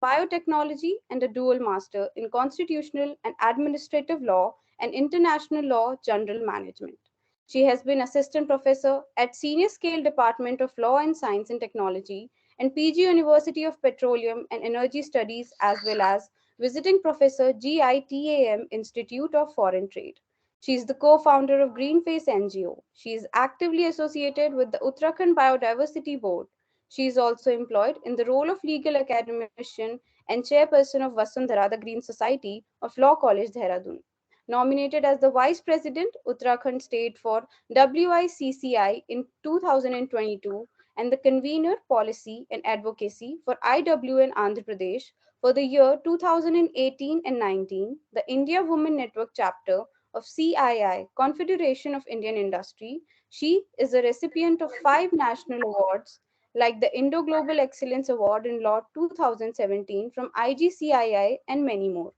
biotechnology and a dual master in constitutional and administrative law and international law general management. She has been assistant professor at senior scale Department of Law and Science and Technology and PG University of Petroleum and Energy Studies, as well as visiting professor GITAM Institute of Foreign Trade. She is the co-founder of Greenface NGO. She is actively associated with the Uttarakhand Biodiversity Board. She is also employed in the role of legal academician and chairperson of Vasundhara The Green Society of Law College Dehradun. Nominated as the Vice President, Uttarakhand State for WICCI in 2022 and the Convener Policy and Advocacy for IWN Andhra Pradesh for the year 2018 and 19, the India Women Network chapter of CII, Confederation of Indian Industry. She is a recipient of 5 national awards like the Indo Global Excellence Award in Law 2017 from IGCII and many more.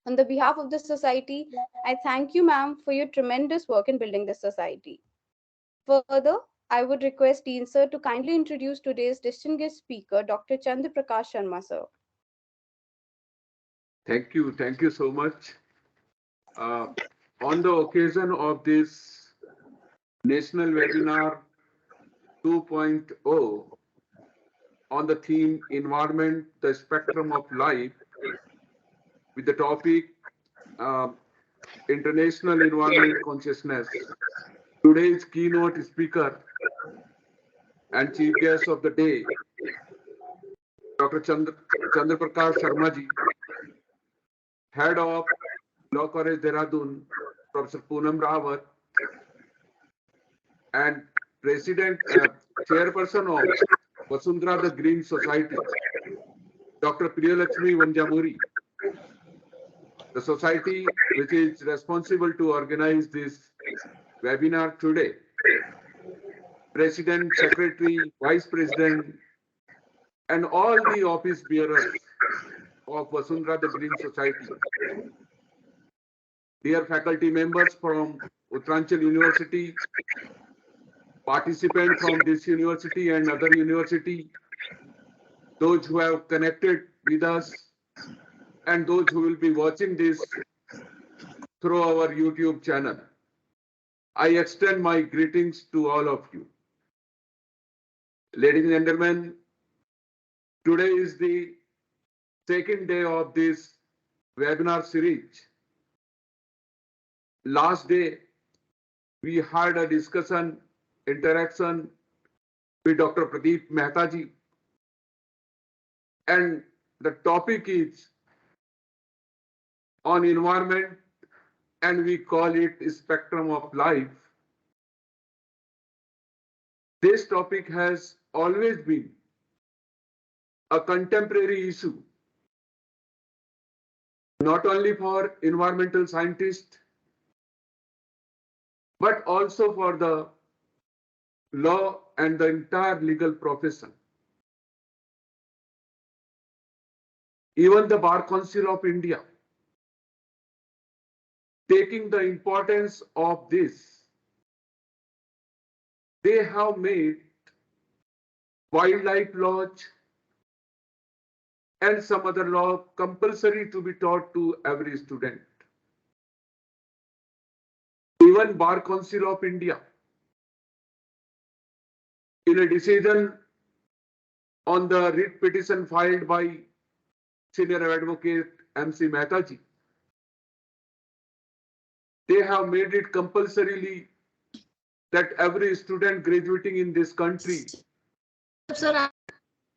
On the behalf of the society, I thank you, ma'am, for your tremendous work in building this society. Further, I would request Dean Sir to kindly introduce today's distinguished speaker, Dr. Chandra Sharma, sir. Thank you so much. On the occasion of this National Webinar 2.0 on the theme Environment, the Spectrum of Life, with the topic International Environment Consciousness, today's keynote speaker and chief guest of the day, Dr. Chandra Sharma ji, Head of Law College Dehradun, Professor Poonam Rawat, and Chairperson of Vasundhara The Green Society, Dr. Priya Lakshmi Vinjamuri, the society which is responsible to organize this webinar today, President, Secretary, Vice President, and all the office bearers of Vasundhara The Green Society, dear faculty members from Uttaranchal University, participants from this university and other university, those who have connected with us, and those who will be watching this through our YouTube channel. I extend my greetings to all of you. Ladies and gentlemen, today is the second day of this webinar series. Last day, we had a discussion, interaction with Dr. Pradeep Mehta ji, and the topic is on environment, and we call it spectrum of life. This topic has always been a contemporary issue, not only for environmental scientists, but also for the law and the entire legal profession. Even the Bar Council of India, taking the importance of this, they have made wildlife laws and some other law compulsory to be taught to every student. Even Bar Council of India, in a decision on the writ petition filed by Senior Advocate MC Mehta ji, they have made it compulsorily that every student graduating in this country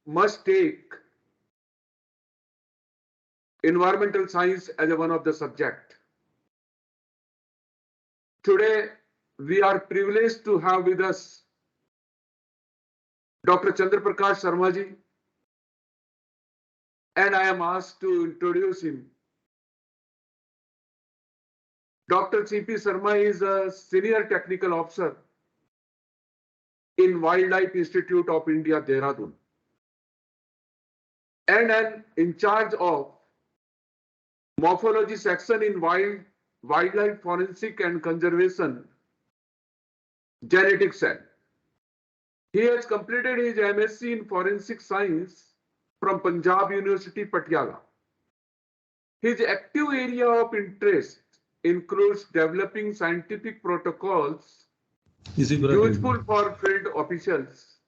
must take environmental science as one of the subject. Today, we are privileged to have with us Dr. Chandra Sharma ji, and I am asked to introduce him. Dr. CP Sharma is a Senior Technical Officer in Wildlife Institute of India, Dehradun, and in charge of Morphology Section in Wildlife Forensic and Conservation Genetics Cell. He has completed his MSc in Forensic Science from Punjab University, Patiala. His active area of interest includes developing scientific protocols useful for field officials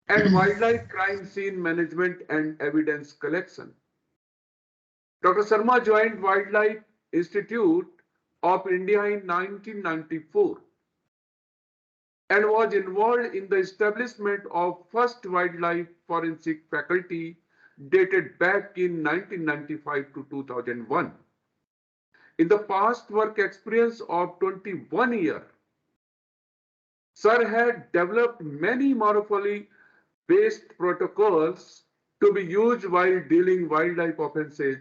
and wildlife crime scene management and evidence collection. Dr. Sharma joined Wildlife Institute of India in 1994 and was involved in the establishment of first wildlife forensic faculty dated back in 1995 to 2001. In the past work experience of 21 years, Sir had developed many morphology-based protocols to be used while dealing wildlife offences,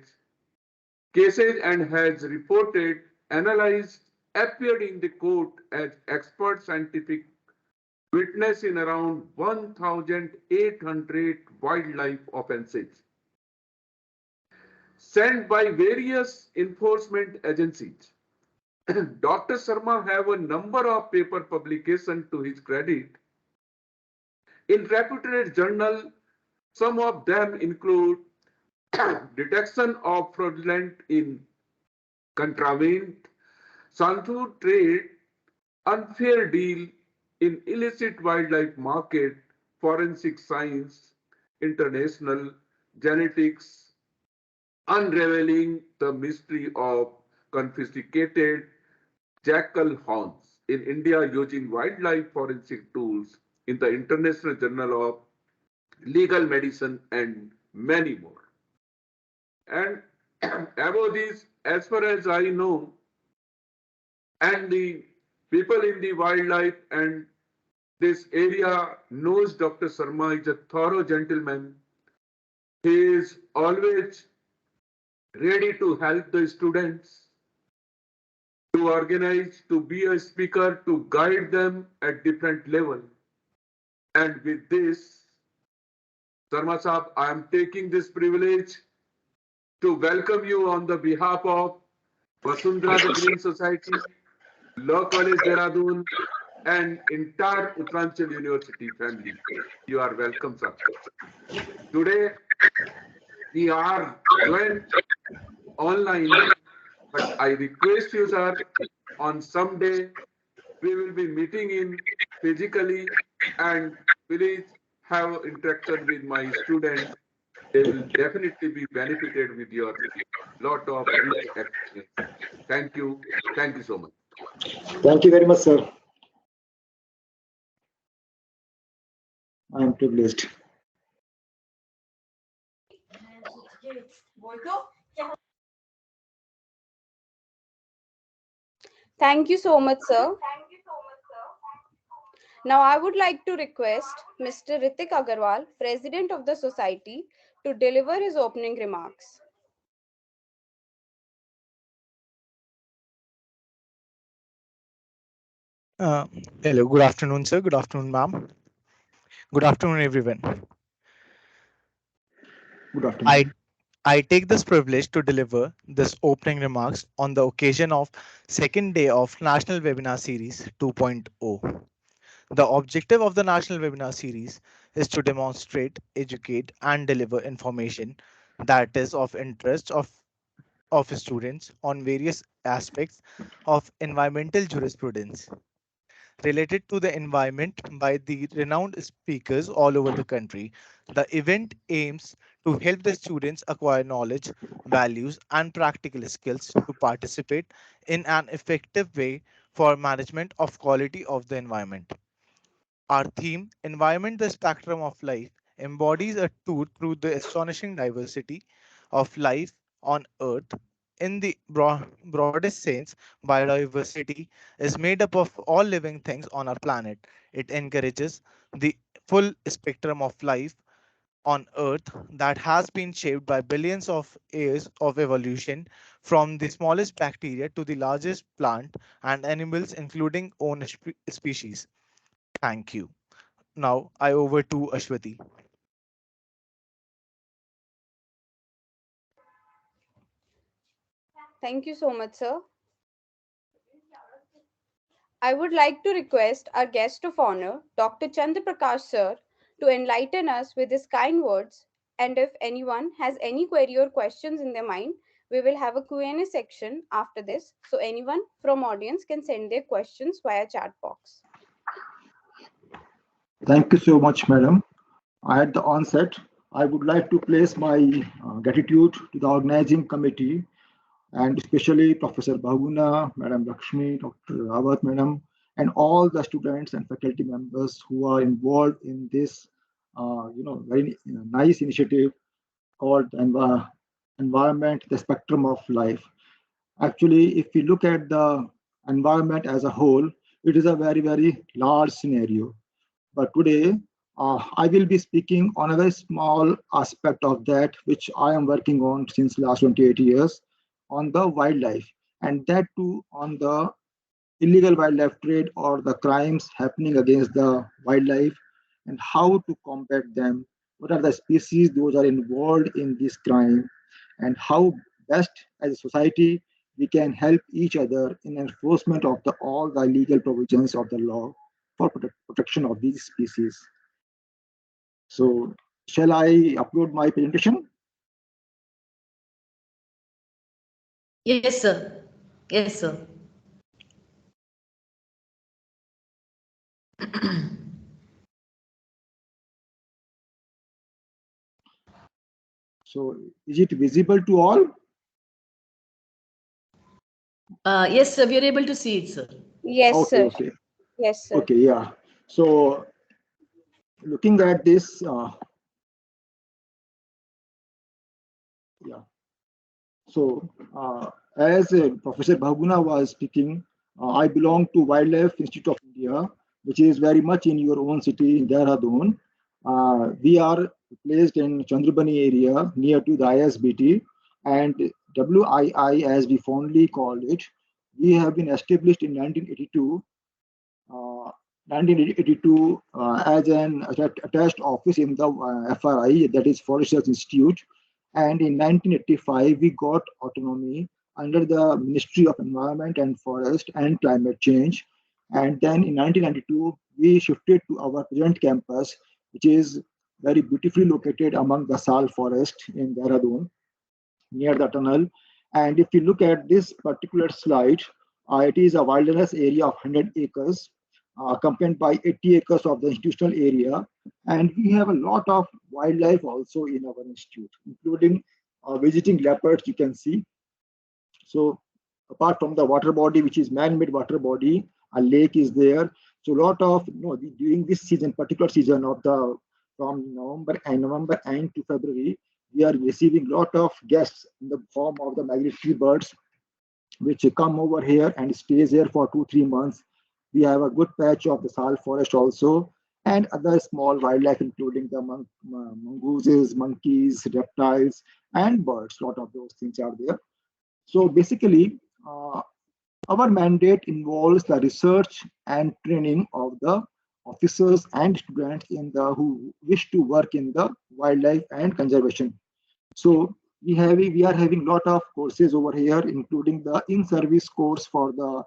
cases, and has reported, analyzed, appeared in the court as expert scientific witness in around 1,800 wildlife offences sent by various enforcement agencies. Dr. Sharma have a number of paper publications to his credit in reputed journals. Some of them include detection of fraudulent in contravened, Santu trade, unfair deal in illicit wildlife market, forensic science, international genetics, unraveling the mystery of confiscated jackal horns in India using wildlife forensic tools in the International Journal of Legal Medicine and many more. And above this, as far as I know, and the people in the wildlife and this area knows Dr. Sharma is a thorough gentleman. He is always ready to help the students, to organize, to be a speaker, to guide them at different level. And with this, Sharma Saab, I am taking this privilege to welcome you on the behalf of Vasundhara The Green Society, Law College Dehradun, and entire Uttaranchal University family. You are welcome, sir. Today, we are joined online, but I request you, sir, on some day we will be meeting in physically and please have interaction with my students. They will definitely be benefited with your lot of rich experience. Thank you. Thank you so much. Thank you very much, sir. I am privileged. Thank you so much, sir. Now, I would like to request Mr. Ritik Agarwal, President of the Society, to deliver his opening remarks. Hello, good afternoon, sir. Good afternoon, ma'am. Good afternoon, everyone. Good afternoon. I take this privilege to deliver this opening remarks on the occasion of second day of National Webinar Series 2.0. The objective of the National Webinar Series is to demonstrate, educate, and deliver information that is of interest of students on various aspects of environmental jurisprudence related to the environment by the renowned speakers all over the country. The event aims to help the students acquire knowledge, values, and practical skills to participate in an effective way for management of quality of the environment. Our theme, Environment the Spectrum of Life, embodies a tour through the astonishing diversity of life on Earth. In the broadest sense, biodiversity is made up of all living things on our planet. It encourages the full spectrum of life on Earth that has been shaped by billions of years of evolution, from the smallest bacteria to the largest plant and animals, including own species. Thank you. Now I over to Ashwati. Thank you so much, sir. I would like to request our guest of honor, Dr. Chandra Prakash, sir, to enlighten us with his kind words And if anyone has any query or questions in their mind, we will have a Q&A section after this. So anyone from audience can send their questions via chat box. Thank you so much, madam. At the onset, I would like to place my gratitude to the organizing committee and especially Professor Bahuguna, Madam Lakshmi, Dr. Rawat, Madam, and all the students and faculty members who are involved in this, very nice initiative called Environment, the Spectrum of Life. Actually, if we look at the environment as a whole, it is a very, very large scenario. But today, I will be speaking on a very small aspect of that, which I am working on since last 28 years, on the wildlife, and that too on the illegal wildlife trade or the crimes happening against the wildlife and how to combat them. What are the species those are involved in this crime, and how best as a society we can help each other in enforcement of all the legal provisions of the law for protection of these species. So, shall I upload my presentation? Yes, sir. Yes, sir. So, is it visible to all? Yes, sir. We are able to see it, sir. Yes, Okay, sir. okay, Yes, sir. okay, yeah. So, looking at this, yeah. So, as Professor Bahuguna was speaking, I belong to Wildlife Institute of India, which is very much in your own city in Dehradun. We are placed in Chandrabani area near to the ISBT, and WII, as we fondly call it, we have been established in 1982. 1982 as an attached office in the FRI, that is Forest Research Institute, and in 1985 we got autonomy under the Ministry of Environment and Forest and Climate Change, and then in 1992 we shifted to our present campus, which is very beautifully located among the Sal forest in Dehradun near the tunnel. And if you look at this particular slide, it is a wilderness area of 100 acres, accompanied by 80 acres of the institutional area. And we have a lot of wildlife also in our institute, including visiting leopards, you can see. So apart from the water body, which is man-made water body, a lake is there. So a lot of, during this season, particular season of the from November end to February, we are receiving a lot of guests in the form of the migratory birds, which come over here and stays here for 2-3 months. We have a good patch of the sal forest also, and other small wildlife, including the mongooses, monkeys, reptiles, and birds. A lot of those things are there. So basically, our mandate involves the research and training of the officers and students who wish to work in the wildlife and conservation. So we are having a lot of courses over here, including the in-service course for the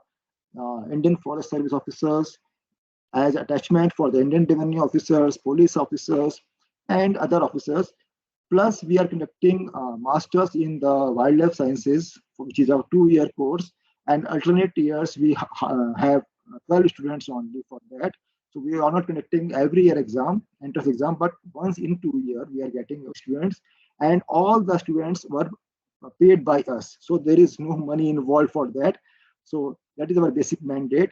Indian Forest Service officers, as attachment for the Indian Revenue officers, police officers, and other officers. Plus, we are conducting masters in the wildlife sciences, which is our 2-year course. And alternate years, we have 12 students only for that. So we are not conducting every year entrance exam, but once in 2 years, we are getting students. And all the students were paid by us. So there is no money involved for that. So that is our basic mandate.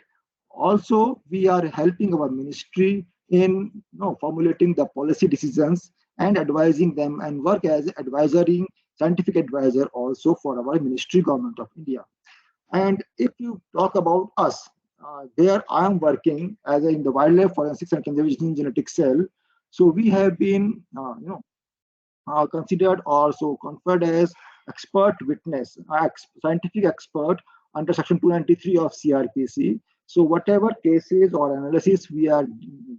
Also, we are helping our ministry in formulating the policy decisions and advising them, and work as advisory scientific advisor also for our ministry, government of India. And if you talk about us, there I am working as in the wildlife forensics and conservation genetics cell. So we have been considered also conferred as expert witness, scientific expert under section 293 of CRPC. So whatever cases or analysis we are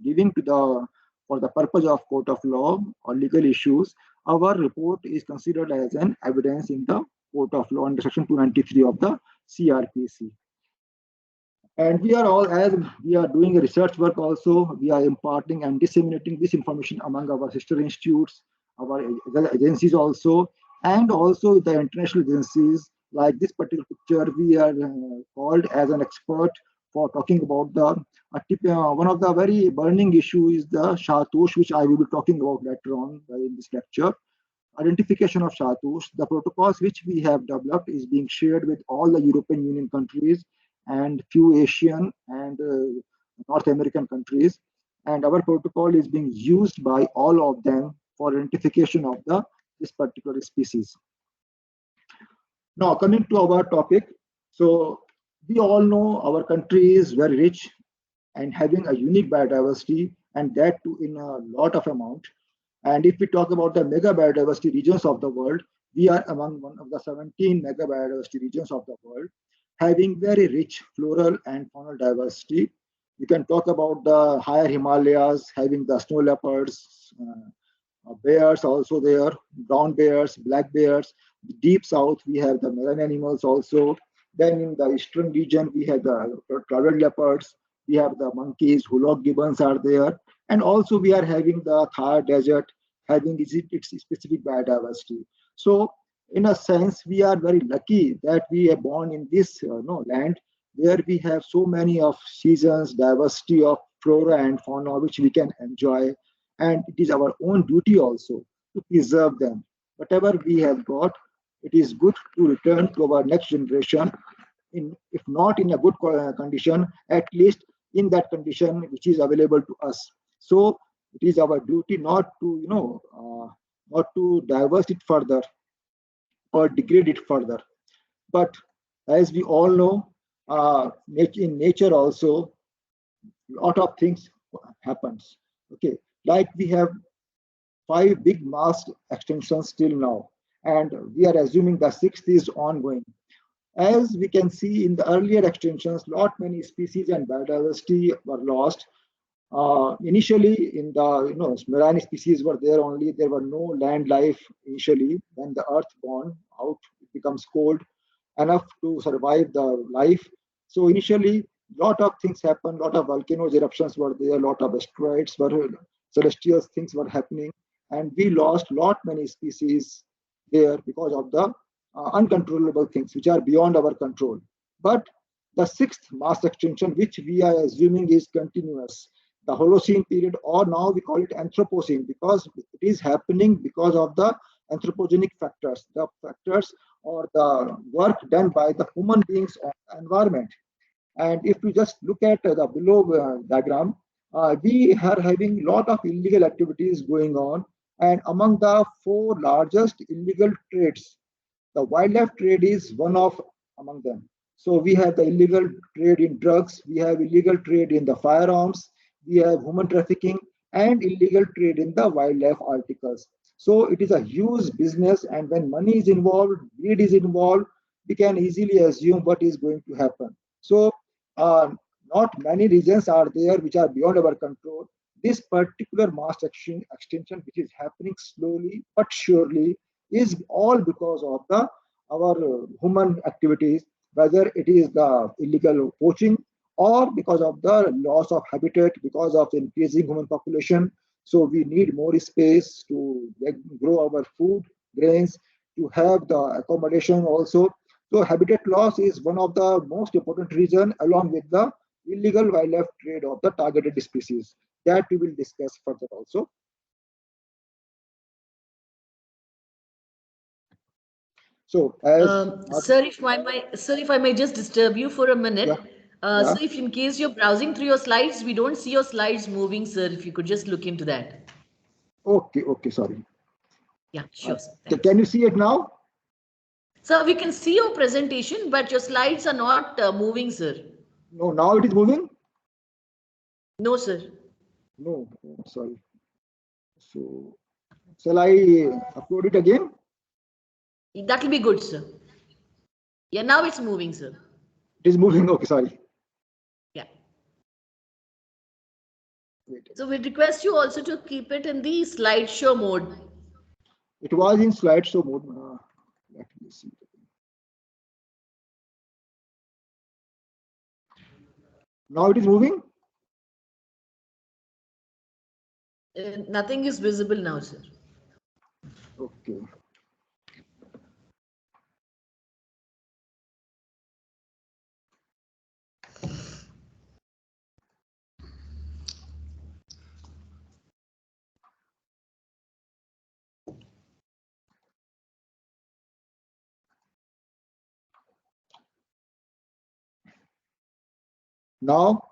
giving to for the purpose of court of law or legal issues, our report is considered as an evidence in the court of law under section 293 of the CRPC. And we are all, as we are doing research work also, we are imparting and disseminating this information among our sister institutes, our agencies also, and also the international agencies. Like this particular picture, we are called as an expert for talking about the one of the very burning issue is the Shatosh, which I will be talking about later on in this lecture. Identification of Shatosh. The protocols which we have developed is being shared with all the European Union countries and few Asian and North American countries. And our protocol is being used by all of them for identification of this particular species. Now, coming to our topic, so we all know our country is very rich and having a unique biodiversity, and that too in a lot of amount. And if we talk about the mega biodiversity regions of the world, we are among one of the 17 mega biodiversity regions of the world, having very rich floral and faunal diversity. You can talk about the higher Himalayas, having the snow leopards, bears also there, brown bears, black bears. Deep south, we have the marine animals also. Then in the eastern region, we have the clouded leopards, we have the monkeys, hulok gibbons are there. And also we are having the Thar desert, having its specific biodiversity. So in a sense, we are very lucky that we are born in this land where we have so many of seasons, diversity of flora and fauna, which we can enjoy. And it is our own duty also to preserve them. Whatever we have got, it is good to return to our next generation, if not in a good condition, at least in that condition which is available to us. So it is our duty not to, not to divert it further or degrade it further. But as we all know, in nature also, a lot of things happens. Okay, like we have 5 big mass extinctions still now, and we are assuming the sixth is ongoing. As we can see in the earlier extinctions, lot many species and biodiversity were lost. Initially, in the marine species were there only. There were no land life initially. When the earth gone out, it becomes cold enough to survive the life. So initially, lot of things happened. Lot of volcanoes eruptions were there. Lot of asteroids were celestial things were happening, and we lost lot many species there because of the uncontrollable things which are beyond our control. But the sixth mass extinction, which we are assuming is continuous, the Holocene period, or now we call it Anthropocene, because it is happening because of the anthropogenic factors, the factors or the work done by the human beings on the environment. And if we just look at the below diagram, we are having a lot of illegal activities going on. And among the 4 largest illegal trades, the wildlife trade is one of among them. So we have the illegal trade in drugs, we have illegal trade in the firearms, we have human trafficking, and illegal trade in the wildlife articles. So it is a huge business, and when money is involved, greed is involved, we can easily assume what is going to happen. So uh, not many regions are there which are beyond our control. This particular mass extinction, which is happening slowly but surely, is all because of the our human activities, whether it is the illegal poaching or because of the loss of habitat, because of increasing human population. So we need more space to grow our food, grains, to have the accommodation also. So habitat loss is one of the most important reason, along with the illegal wildlife trade of the targeted species. That we will discuss further also. So as Sir, if I may just disturb you for a yeah, minute. yeah. So if in case you're browsing through your slides, we don't see your slides moving, sir. If you could just look into that. Okay, okay, sorry. Yeah, sure, sir. Can you see it now? So we can see your presentation, but your slides are not moving, sir. No, now it is moving? No, sir. No, sorry. So shall I upload it again? That will be good, sir. Yeah, now it's moving, sir. It is moving. Okay, sorry. Yeah. Wait. So we request you also to keep it in the slideshow mode. It was in slideshow mode. Let me see. Now it is moving? Nothing is visible now, sir. Okay. Now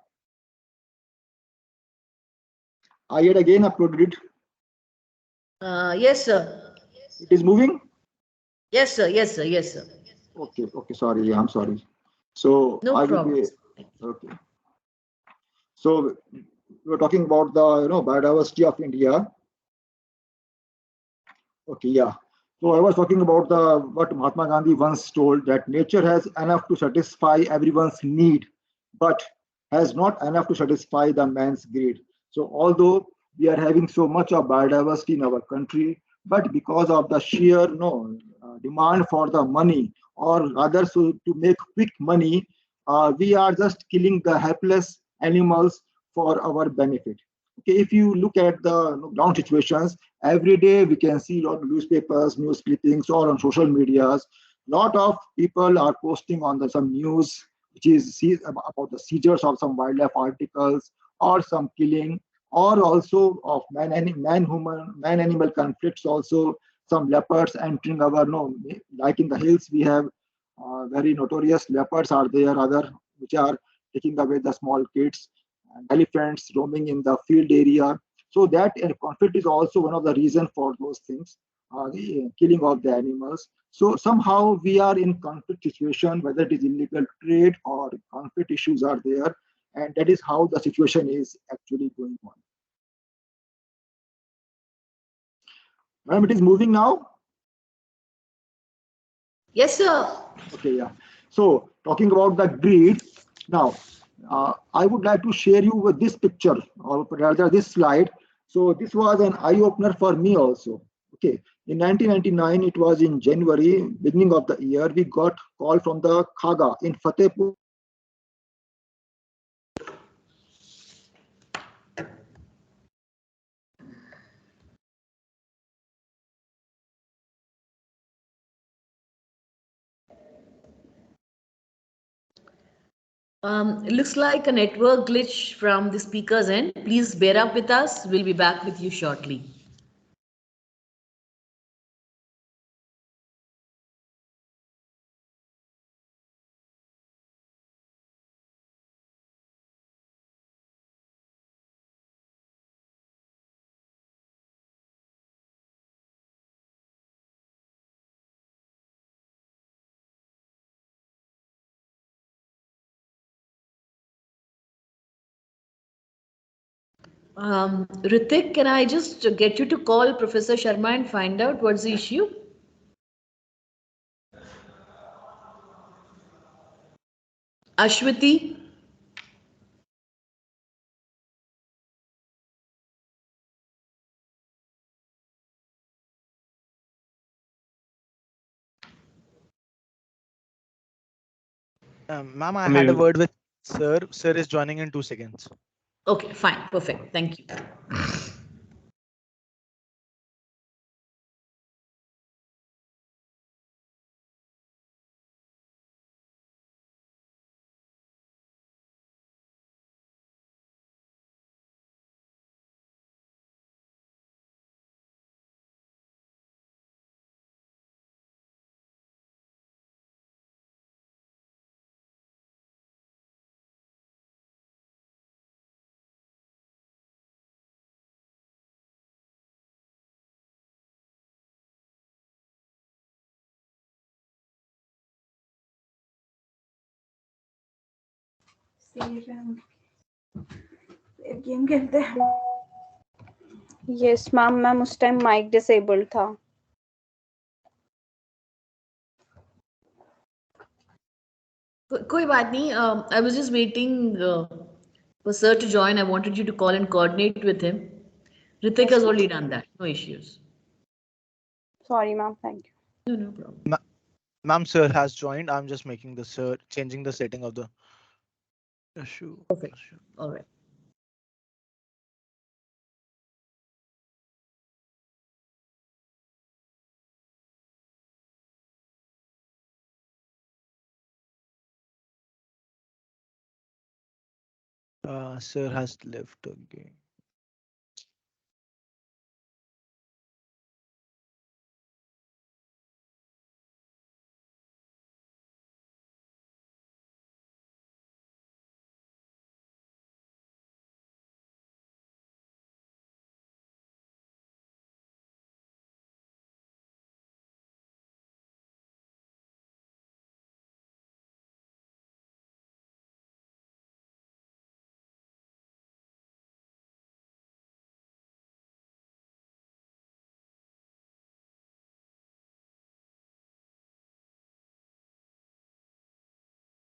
I had again uploaded it. Yes, sir. It is moving. Yes, sir. Yes, sir. Yes, sir. Okay. Okay. Sorry. I'm sorry. So No I will problem. be okay. So we're talking about the biodiversity of India. Okay, yeah. So I was talking about the what Mahatma Gandhi once told, that nature has enough to satisfy everyone's need, but has not enough to satisfy the man's greed. So although we are having so much of biodiversity in our country, but because of the sheer demand for the money, or rather so to make quick money, we are just killing the helpless animals for our benefit. Okay, if you look at the ground situations, every day we can see a lot of newspapers, news clippings, or on social medias. Lot of people are posting on some news which is about the seizures of some wildlife articles, or some killing, or also of man animal conflicts. Also, some leopards entering our no, like in the hills we have very notorious leopards are there, other which are taking away the small kids, and elephants roaming in the field area. So that conflict is also one of the reasons for those things, the killing of the animals. So somehow we are in conflict situation, whether it is illegal trade or conflict issues are there, and that is how the situation is actually going on. Madam, it is moving now. Yes, sir. Okay, yeah. So talking about the greed, now I would like to share you with this picture, or rather this slide. So this was an eye opener for me also. Okay, in 1999, it was in January, beginning of the year, we got call from the Khaga in Fatehpur. It looks like a network glitch from the speaker's end. Please bear up with us. We'll be back with you shortly. Ritik, can I just get you to call Professor Sharma and find out what's the issue? Ashwati? Ma'am, I had a Maybe. word with sir. Sir is joining in 2 seconds. Okay, fine, perfect. Thank you. Game खेलते हैं yes ma'am ma'am उस time mic disabled था कोई बात नहीं. I was just waiting for sir to join. I wanted you to call and coordinate with him. Ritik has already done that. No issues. Sorry ma'am thank you No, no problem. Ma'am, sir has joined. I'm just making the sir changing the setting of the issue. Perfect. All right. Sir has left again.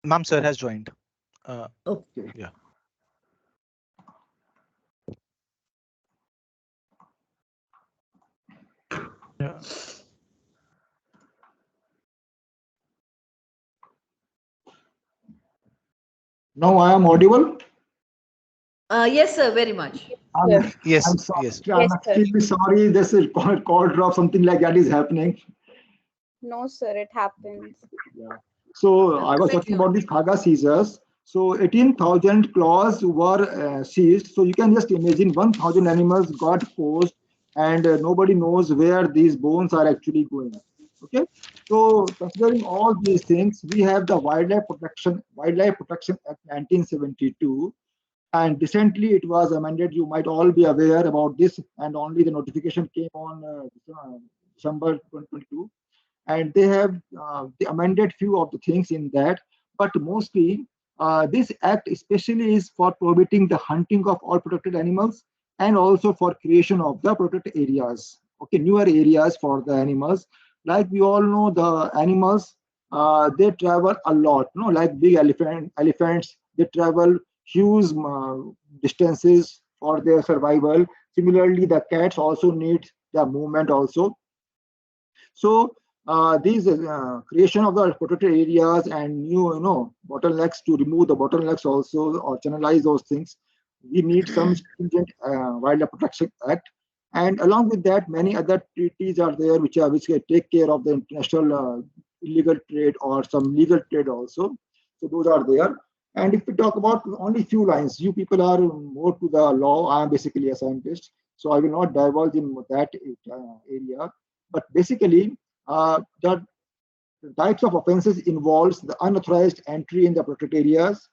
Ma'am, sir has joined. Okay. Yeah. Yeah. Now I am audible. Yes, sir, very much. I'm, Yes, Yes, I'm sorry. yes. I'm yes, sir. extremely sorry. This is call drop, something like that is happening. No, sir, it happens. Yeah. So I was Perfectly talking all about right. these Khaga seizures. So 18,000 claws were seized. So you can just imagine 1,000 animals got posed, and nobody knows where these bones are actually going. Okay. So considering all these things, we have the Wildlife Protection Act 1972, and recently it was amended. You might all be aware about this, and only the notification came on December 2022, and they amended few of the things in that, but mostly this act especially is for prohibiting the hunting of all protected animals, and also for creation of the protected areas, okay, newer areas for the animals. Like we all know, the animals, they travel a lot, like big elephants, they travel huge distances for their survival. Similarly, the cats also need the movement also. So these creation of the protected areas and new, bottlenecks, to remove the bottlenecks also, or channelize those things, we need some stringent Wildlife Protection Act. And along with that, many other treaties are there which take care of the international illegal trade or some legal trade also. So those are there. And if we talk about only few lines, you people are more to the law. I am basically a scientist, so I will not divulge in that area. But basically, the types of offences involves the unauthorized entry in the protected areas,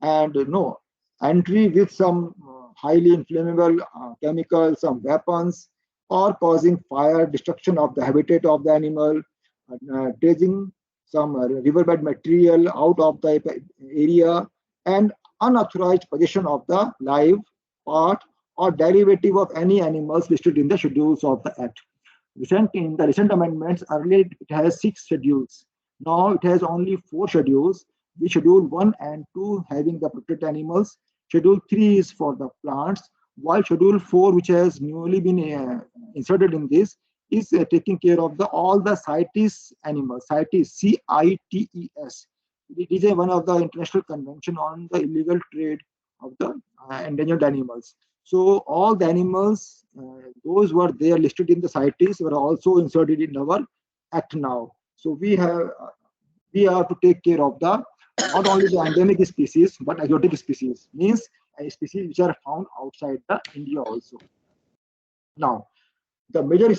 and no entry with some highly inflammable chemicals, some weapons, or causing fire, destruction of the habitat of the animal, taking some riverbed material out of the area, and unauthorized possession of the live part or derivative of any animals listed in the schedules of the act. In the recent amendments, earlier it has 6 schedules. Now it has only 4 schedules. The schedule 1 and 2 having the protected animals. Schedule 3 is for the plants, while schedule 4, which has newly been inserted in this, is taking care of all the CITES animals. CITES, CITES. It is one of the international convention on the illegal trade of the endangered animals. So all the animals, those were there listed in the CITES, were also inserted in our act now. So we have to take care of the not only the endemic species but exotic species, means a species which are found outside the India also. Now, the major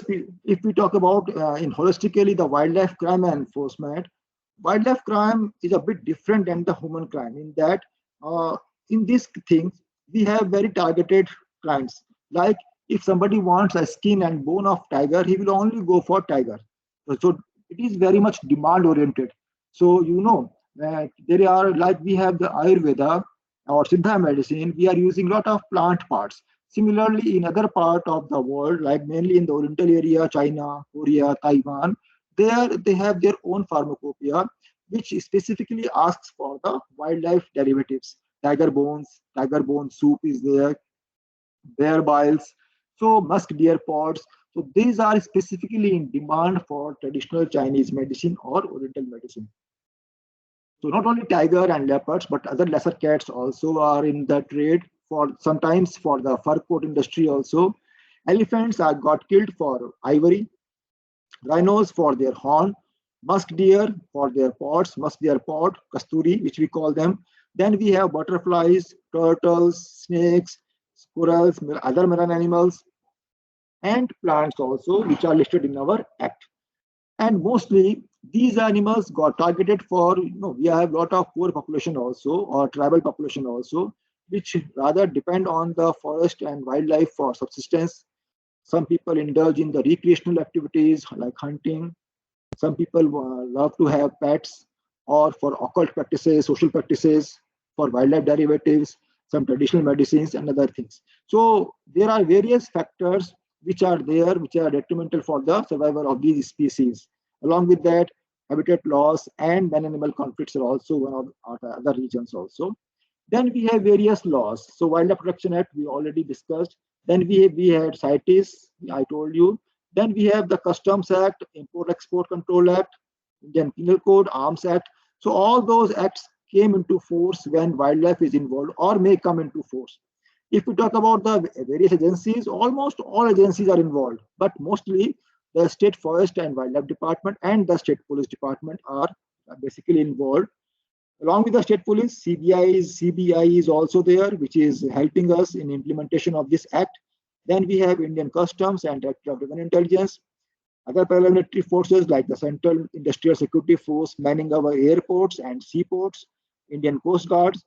if we talk about in holistically the wildlife crime enforcement, wildlife crime is a bit different than the human crime in that in these things we have very targeted crimes. Like if somebody wants a skin and bone of tiger, he will only go for tiger. So it is very much demand oriented. So there are, like we have the Ayurveda or Siddha medicine, we are using a lot of plant parts. Similarly, in other part of the world, like mainly in the Oriental area, China, Korea, Taiwan, there they have their own pharmacopoeia, which specifically asks for the wildlife derivatives. Tiger bone soup is there, bear biles, so musk deer pods. So these are specifically in demand for traditional Chinese medicine or Oriental medicine. So not only tiger and leopards, but other lesser cats also are in the trade for sometimes for the fur coat industry also. Elephants are got killed for ivory, rhinos for their horn, musk deer for their pods, musk deer pod, kasturi, which we call them. Then we have butterflies, turtles, snakes, squirrels, other marine animals, and plants also, which are listed in our act. And mostly these animals got targeted for, we have a lot of poor population also, or tribal population also, which rather depend on the forest and wildlife for subsistence. Some people indulge in the recreational activities like hunting. Some people love to have pets, or for occult practices, social practices, for wildlife derivatives, some traditional medicines and other things. So there are various factors which are there, which are detrimental for the survival of these species. Along with that, habitat loss and man-animal conflicts are also one of the other regions also. Then we have various laws. So Wildlife Protection Act, we already discussed. Then we had CITES, I told you. Then we have the Customs Act, Import-Export Control Act, Indian Penal Code, Arms Act. So all those acts came into force when wildlife is involved or may come into force. If we talk about the various agencies, almost all agencies are involved, but mostly the State Forest and Wildlife Department and the State Police Department are basically involved. Along with the state police, CBI is also there, which is helping us in implementation of this act. Then we have Indian Customs and Director of Revenue Intelligence, other paramilitary forces like the Central Industrial Security Force manning our airports and seaports, Indian Coast Guards,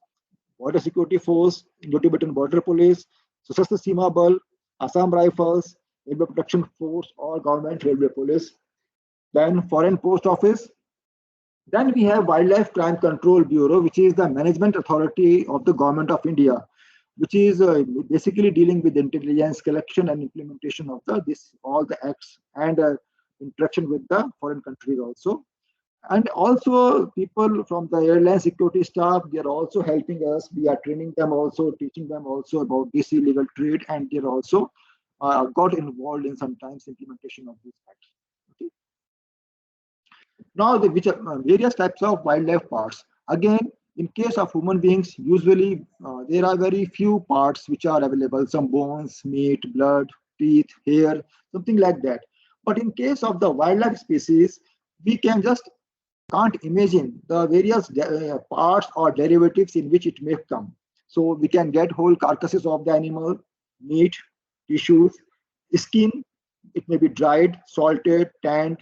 Border Security Force, Indo-Tibetan Border Police, Sashastra Seema Bal, Assam Rifles, Railway Protection Force or Government Railway Police. Then Foreign Post Office. Then we have Wildlife Crime Control Bureau, which is the management authority of the Government of India, which is basically dealing with intelligence collection and implementation of all the acts and interaction with the foreign countries also. And also people from the airline security staff, they are also helping us. We are training them also, teaching them also about this illegal trade, and they are also got involved in sometimes implementation of these acts. Okay. Now, which are various types of wildlife parts. Again, in case of human beings, usually there are very few parts which are available, some bones, meat, blood, teeth, hair, something like that. But in case of the wildlife species, we can't imagine the various parts or derivatives in which it may come. So we can get whole carcasses of the animal, meat, tissues, skin, it may be dried, salted, tanned,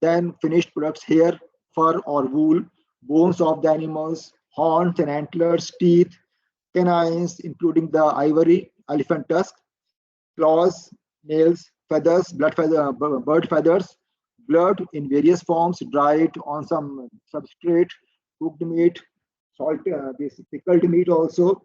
then finished products, hair, fur or wool, bones of the animals, horns and antlers, teeth, canines, including the ivory, elephant tusk, claws, nails, feathers, bird feathers, blood in various forms, dried on some substrate, cooked meat, salt, pickled meat also,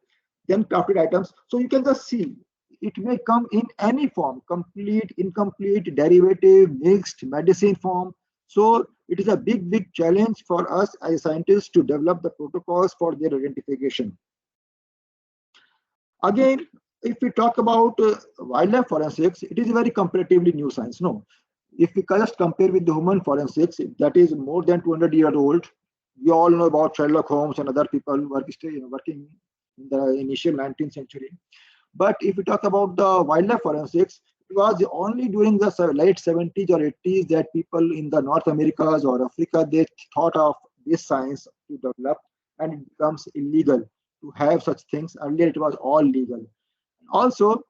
then crafted items. So you can just see it may come in any form, complete, incomplete, derivative, mixed, medicine form. So it is a big challenge for us as scientists to develop the protocols for their identification. Again, if we talk about wildlife forensics, it is a very comparatively new science. No, if we just compare with the human forensics, that is more than 200 years old. We all know about Sherlock Holmes and other people working in the initial 19th century. But if we talk about the wildlife forensics, it was only during the late 70s or 80s that people in the North Americas or Africa, they thought of this science to develop, and it becomes illegal to have such things. Earlier it was all legal. Also,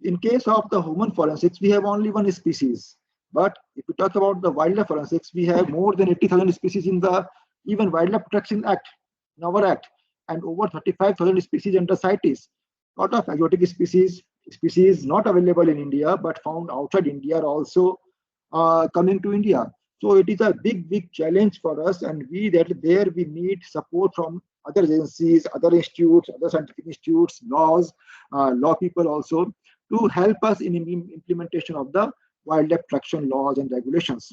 in case of the human forensics, we have only one species. But if we talk about the wildlife forensics, we have more than 80,000 species in the even Wildlife Protection Act, in our act, and over 35,000 species under CITES. Lot of exotic species not available in India but found outside India are also coming to India. So it is a big challenge for us, and we need support from other agencies, other institutes, other scientific institutes, law people also, to help us in implementation of the wildlife protection laws and regulations.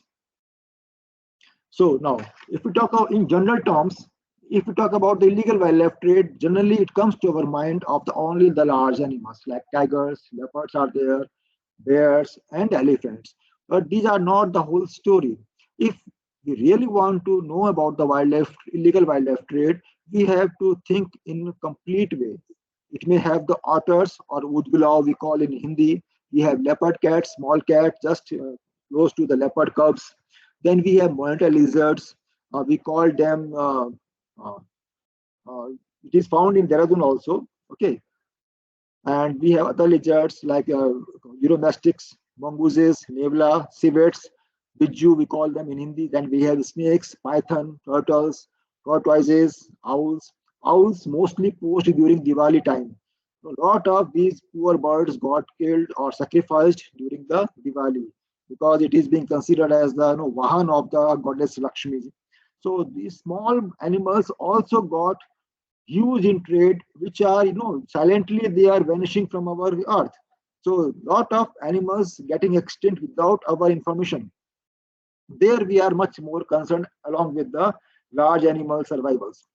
So now, if we talk about in general terms, if we talk about the illegal wildlife trade, generally it comes to our mind of only the large animals like tigers, leopards are there, bears and elephants. But these are not the whole story. If we really want to know about the illegal wildlife trade, we have to think in a complete way. It may have the otters or udgulaw we call in Hindi. We have leopard cats, small cats, just close to the leopard cubs. Then we have monitor lizards. We call them It is found in Dehradun also. Okay, and we have other lizards like Uromastics, mongooses, nevla, civets, bijou, we call them in Hindi. Then we have snakes, python, turtles, tortoises, owls. Owls mostly post during Diwali time. So a lot of these poor birds got killed or sacrificed during the Diwali because it is being considered as the Vahan of the goddess Lakshmi. So these small animals also got huge in trade, which are, silently they are vanishing from our earth. So lot of animals getting extinct without our information. There we are much more concerned along with the large animal survivals.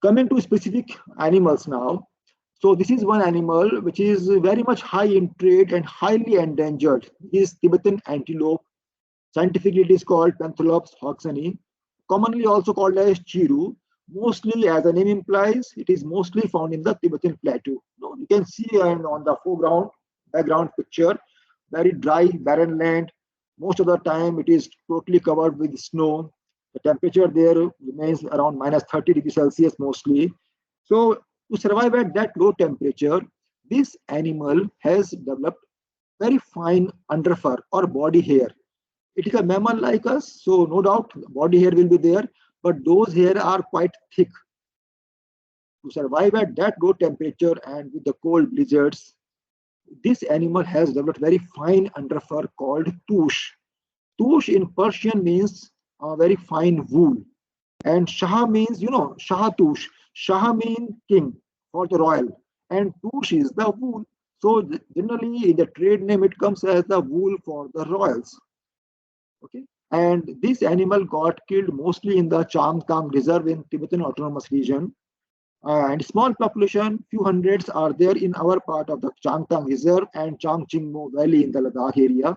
Coming to specific animals now. So this is one animal which is very much high in trade and highly endangered. This is Tibetan antelope. Scientifically, it is called Panthalops hoxani, commonly also called as chiru. Mostly, as the name implies, it is mostly found in the Tibetan plateau. You can see on the foreground, background picture, very dry, barren land. Most of the time, it is totally covered with snow. The temperature there remains around minus 30 degrees Celsius mostly. So, to survive at that low temperature, this animal has developed very fine underfur or body hair. It is a mammal like us, so no doubt body hair will be there, but those hair are quite thick. To survive at that low temperature and with the cold blizzards, this animal has developed very fine underfur called tush. Tush in Persian means very fine wool. And Shah means, Shah Tush. Shah means king for the royal. And Tush is the wool. So generally in the trade name, it comes as the wool for the royals. Okay, and this animal got killed mostly in the Changtang Reserve in Tibetan Autonomous Region. And small population, few hundreds are there in our part of the Changtang Reserve and Changchingmo Valley in the Ladakh area.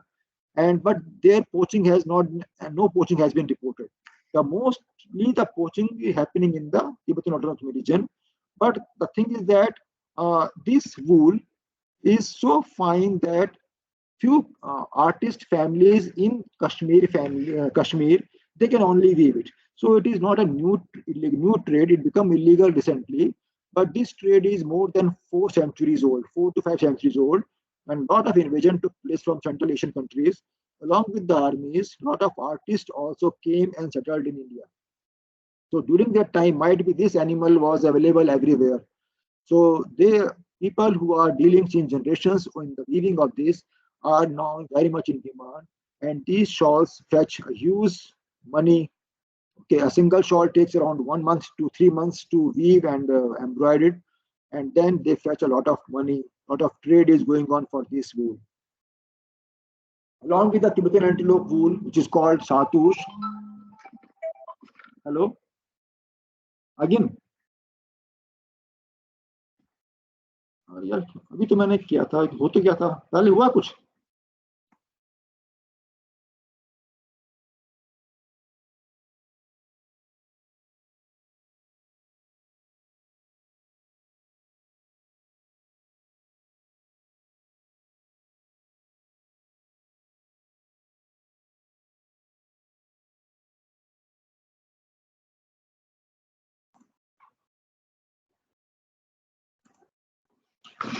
And but their poaching has not, no poaching has been reported. The mostly the poaching is happening in the Tibetan Autonomous Region. But the thing is that this wool is so fine that few artist families in Kashmir, they can only weave it. So it is not a new trade. It become illegal recently, but this trade is more than 4 centuries old, 4 to 5 centuries old, and lot of invasion took place from Central Asian countries. Along with the armies, lot of artists also came and settled in India. So during that time, might be this animal was available everywhere. So they people who are dealing in generations in the weaving of this are now very much in demand, and these shawls fetch a huge money. Okay, a single shawl takes around 1 month to 3 months to weave and embroider it, and then they fetch a lot of money. A lot of trade is going on for this wool. Along with the Tibetan antelope wool, which is called Satush. Hello, again. यार अभी तो मैंने किया था, हो तो क्या था, पहले हुआ कुछ.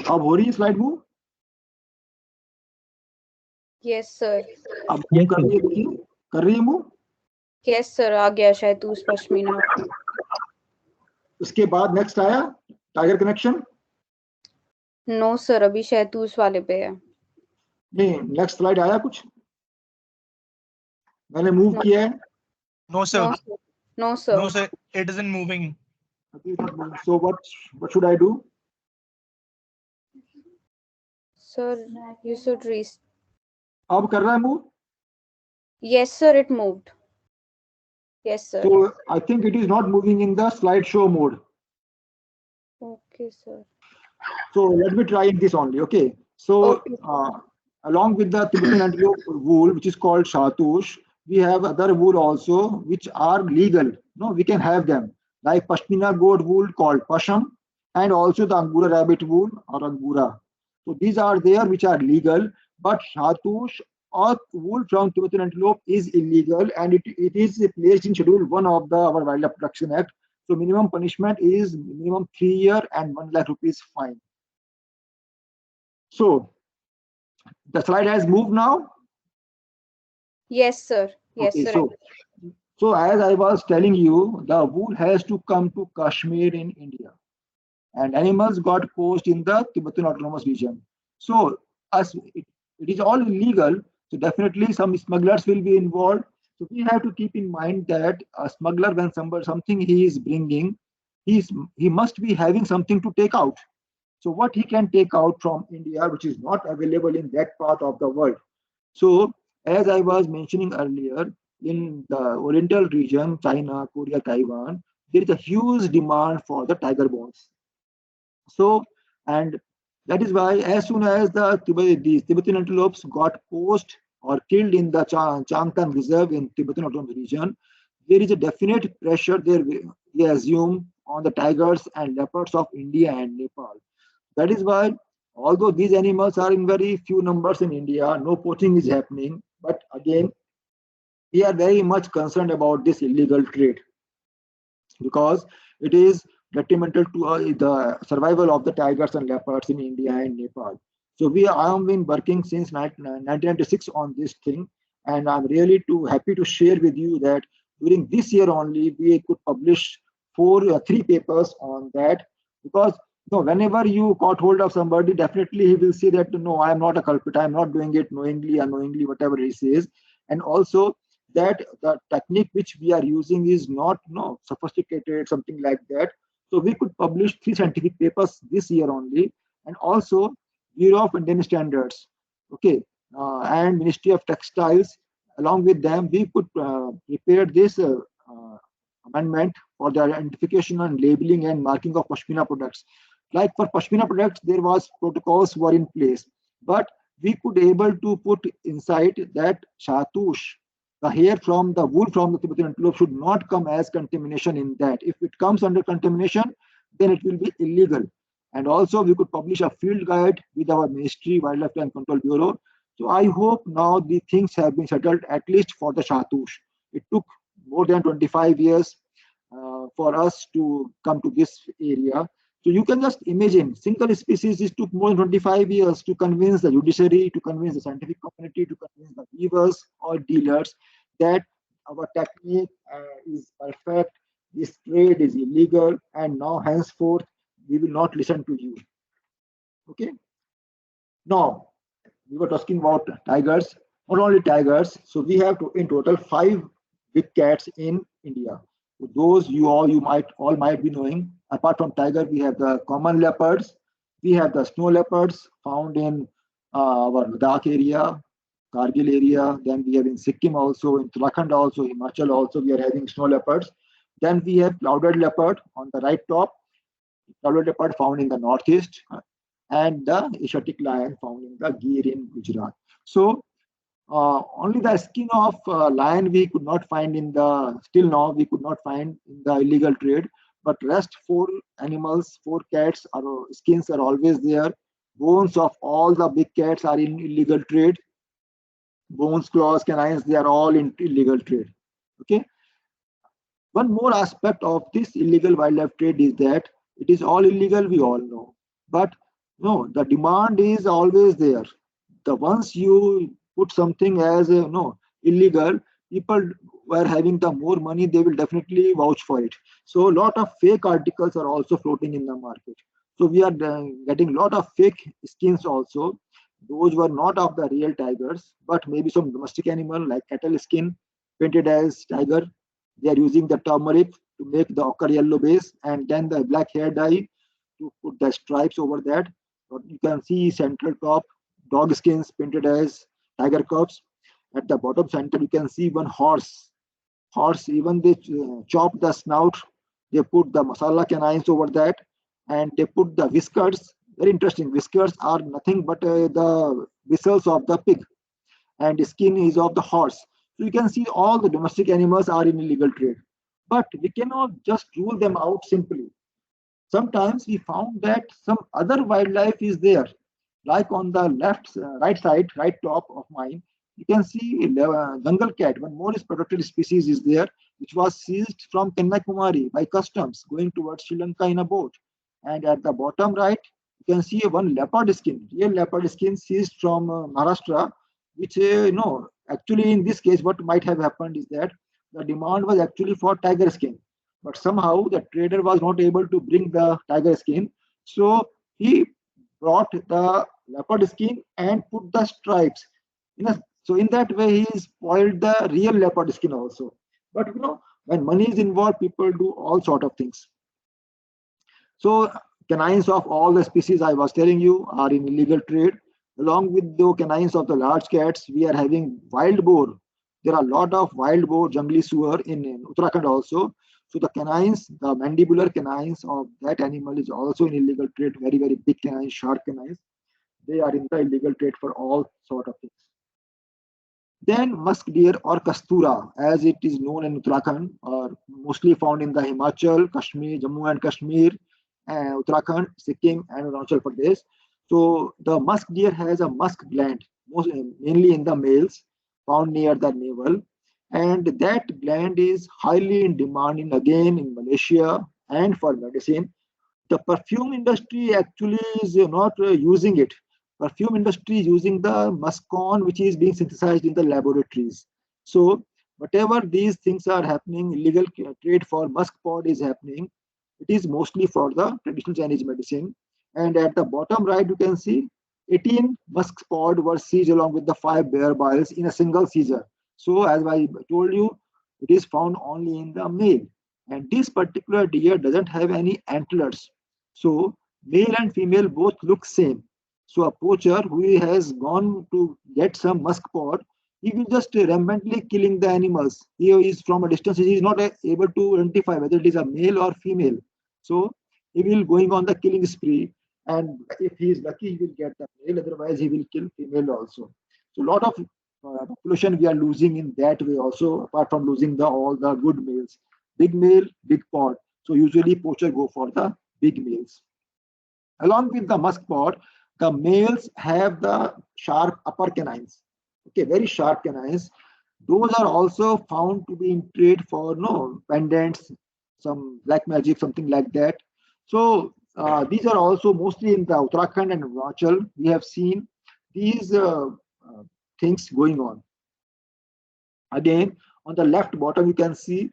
अब हो रही है स्लाइड मूव. Yes sir. अब मूव कर रही है, देखिए कर रही है मूव. यस सर, आ गया शायद उस पश्मीना. उसके बाद नेक्स्ट आया टाइगर कनेक्शन. नो सर, अभी शायद उस वाले पे है. नहीं, नेक्स्ट स्लाइड आया कुछ, मैंने मूव किया है. No sir. No sir. No sir, it isn't moving. So what should I do? Sir, you should rest. अब कर रहा है move. Yes sir, it moved. Yes sir. So I think it is not moving in the slideshow mode. Okay sir. So let me try this only. Okay. So Okay. Along with the Tibetan antelope wool, which is called Shatush, we have other wool also which are legal. No, we can have them, like Pashmina goat wool called Pasham, and also the Angora rabbit wool or Angura. So these are there which are legal, but Shatush or wool from Tibetan antelope is illegal, and it is placed in Schedule 1 of the our Wildlife Protection Act. So minimum punishment is minimum 3 year and 1 lakh rupees fine. So the slide has moved now. Yes, sir. Yes, Okay, sir. so as I was telling you, the wool has to come to Kashmir in India, and animals got poached in the Tibetan Autonomous Region. So as it is all illegal, so definitely some smugglers will be involved. So we have to keep in mind that a smuggler, when something he is bringing, he must be having something to take out. So what he can take out from India, which is not available in that part of the world. So as I was mentioning earlier, in the Oriental region, China, Korea, Taiwan, there is a huge demand for the tiger bones. So, and that is why as soon as the Tibetan antelopes got poached or killed in the Changtan Reserve in Tibetan Autonomous Region, there is a definite pressure there, we assume, on the tigers and leopards of India and Nepal. That is why, although these animals are in very few numbers in India, no poaching is happening. But again, we are very much concerned about this illegal trade because it is detrimental to the survival of the tigers and leopards in India and Nepal. So I have been working since 1996 on this thing, and I'm really too happy to share with you that during this year only we could publish three papers on that because whenever you caught hold of somebody, definitely he will say that no, I am not a culprit, I am not doing it knowingly, unknowingly, whatever he says, and also that the technique which we are using is not sophisticated, something like that. So we could publish three scientific papers this year only, and also Bureau of Indian Standards, okay, and Ministry of Textiles. Along with them, we could prepare this amendment for the identification and labeling and marking of Pashmina products. Like for Pashmina products, there was protocols were in place, but we could able to put inside that shatush, the hair from the wool from the Tibetan antelope should not come as contamination in that. If it comes under contamination, then it will be illegal. And also we could publish a field guide with our Ministry, Wildlife and Control Bureau. So I hope now the things have been settled at least for the shatush. It took more than 25 years for us to come to this area. So you can just imagine, single species, it took more than 25 years to convince the judiciary, to convince the scientific community, to convince the weavers or dealers that our technique is perfect, this trade is illegal, and now henceforth we will not listen to you. Okay. Now we were talking about tigers, not only tigers. So we have in total 5 big cats in India. So those you might be knowing. Apart from tiger, we have the common leopards. We have the snow leopards found in our Ladakh area, Kargil area. Then we have in Sikkim also, in Uttarakhand also, Himachal also. We are having snow leopards. Then we have clouded leopard on the right top. Clouded leopard found in the northeast, and the Asiatic lion found in the Gir in Gujarat. So only the skin of lion we could not find still now we could not find in the illegal trade, but rest 4 animals, 4 cats, skins are always there. Bones of all the big cats are in illegal trade. Bones, claws, canines, they are all in illegal trade. Okay. One more aspect of this illegal wildlife trade is that it is all illegal, we all know. But no, the demand is always there. The once you put something as illegal, people were having the more money, they will definitely vouch for it. So a lot of fake articles are also floating in the market. So we are getting a lot of fake skins also. Those were not of the real tigers, but maybe some domestic animal like cattle skin painted as tiger. They are using the turmeric to make the ochre yellow base and then the black hair dye to put the stripes over that. You can see central top dog skins painted as tiger cubs. At the bottom center, you can see one horse. Horse, even they chop the snout, they put the masala canines over that, and they put the whiskers. Very interesting. Whiskers are nothing but the whistles of the pig, and the skin is of the horse. So you can see all the domestic animals are in illegal trade. But we cannot just rule them out simply. Sometimes we found that some other wildlife is there. Like on the right side, right top of mine, You can see jungle cat, one more is protected species is there, which was seized from Kanyakumari by customs going towards Sri Lanka in a boat. And at the bottom right, you can see one leopard skin, real leopard skin seized from Maharashtra, which, actually in this case, what might have happened is that the demand was actually for tiger skin. But somehow the trader was not able to bring the tiger skin. So he brought the leopard skin and put the stripes. So in that way, he spoiled the real leopard skin also. But when money is involved, people do all sort of things. So canines of all the species I was telling you are in illegal trade. Along with the canines of the large cats, we are having wild boar. There are a lot of wild boar, jungly sewer in Uttarakhand also. So the canines, the mandibular canines of that animal is also in illegal trade. Very, very big canines, sharp canines. They are in the illegal trade for all sort of things. Then musk deer or kastura, as it is known in Uttarakhand, are mostly found in the Himachal, Kashmir, Jammu and Kashmir, Uttarakhand, Sikkim, and Arunachal Pradesh. So the musk deer has a musk gland, mainly in the males, found near the navel, and that gland is highly in demand again in Malaysia and for medicine. The perfume industry actually is not using it. Perfume industry is using the muscon, which is being synthesized in the laboratories. So whatever these things are happening, illegal trade for musk pod is happening. It is mostly for the traditional Chinese medicine. And at the bottom right, you can see 18 musk pod were seized along with the 5 bear biles in a single seizure. So as I told you, it is found only in the male. And this particular deer doesn't have any antlers. So male and female both look same. So a poacher who has gone to get some musk pod, he will just rampantly killing the animals. He is from a distance, he is not able to identify whether it is a male or female. So he will going on the killing spree, and if he is lucky, he will get the male. Otherwise, he will kill female also. So a lot of population we are losing in that way also. Apart from losing all the good males, big male, big pod. So usually poacher go for the big males. Along with the musk pod, the males have the sharp upper canines. Okay, very sharp canines. Those are also found to be in trade for pendants, some black magic, something like that. So these are also mostly in the Uttarakhand and Arunachal. We have seen these things going on. Again, on the left bottom, you can see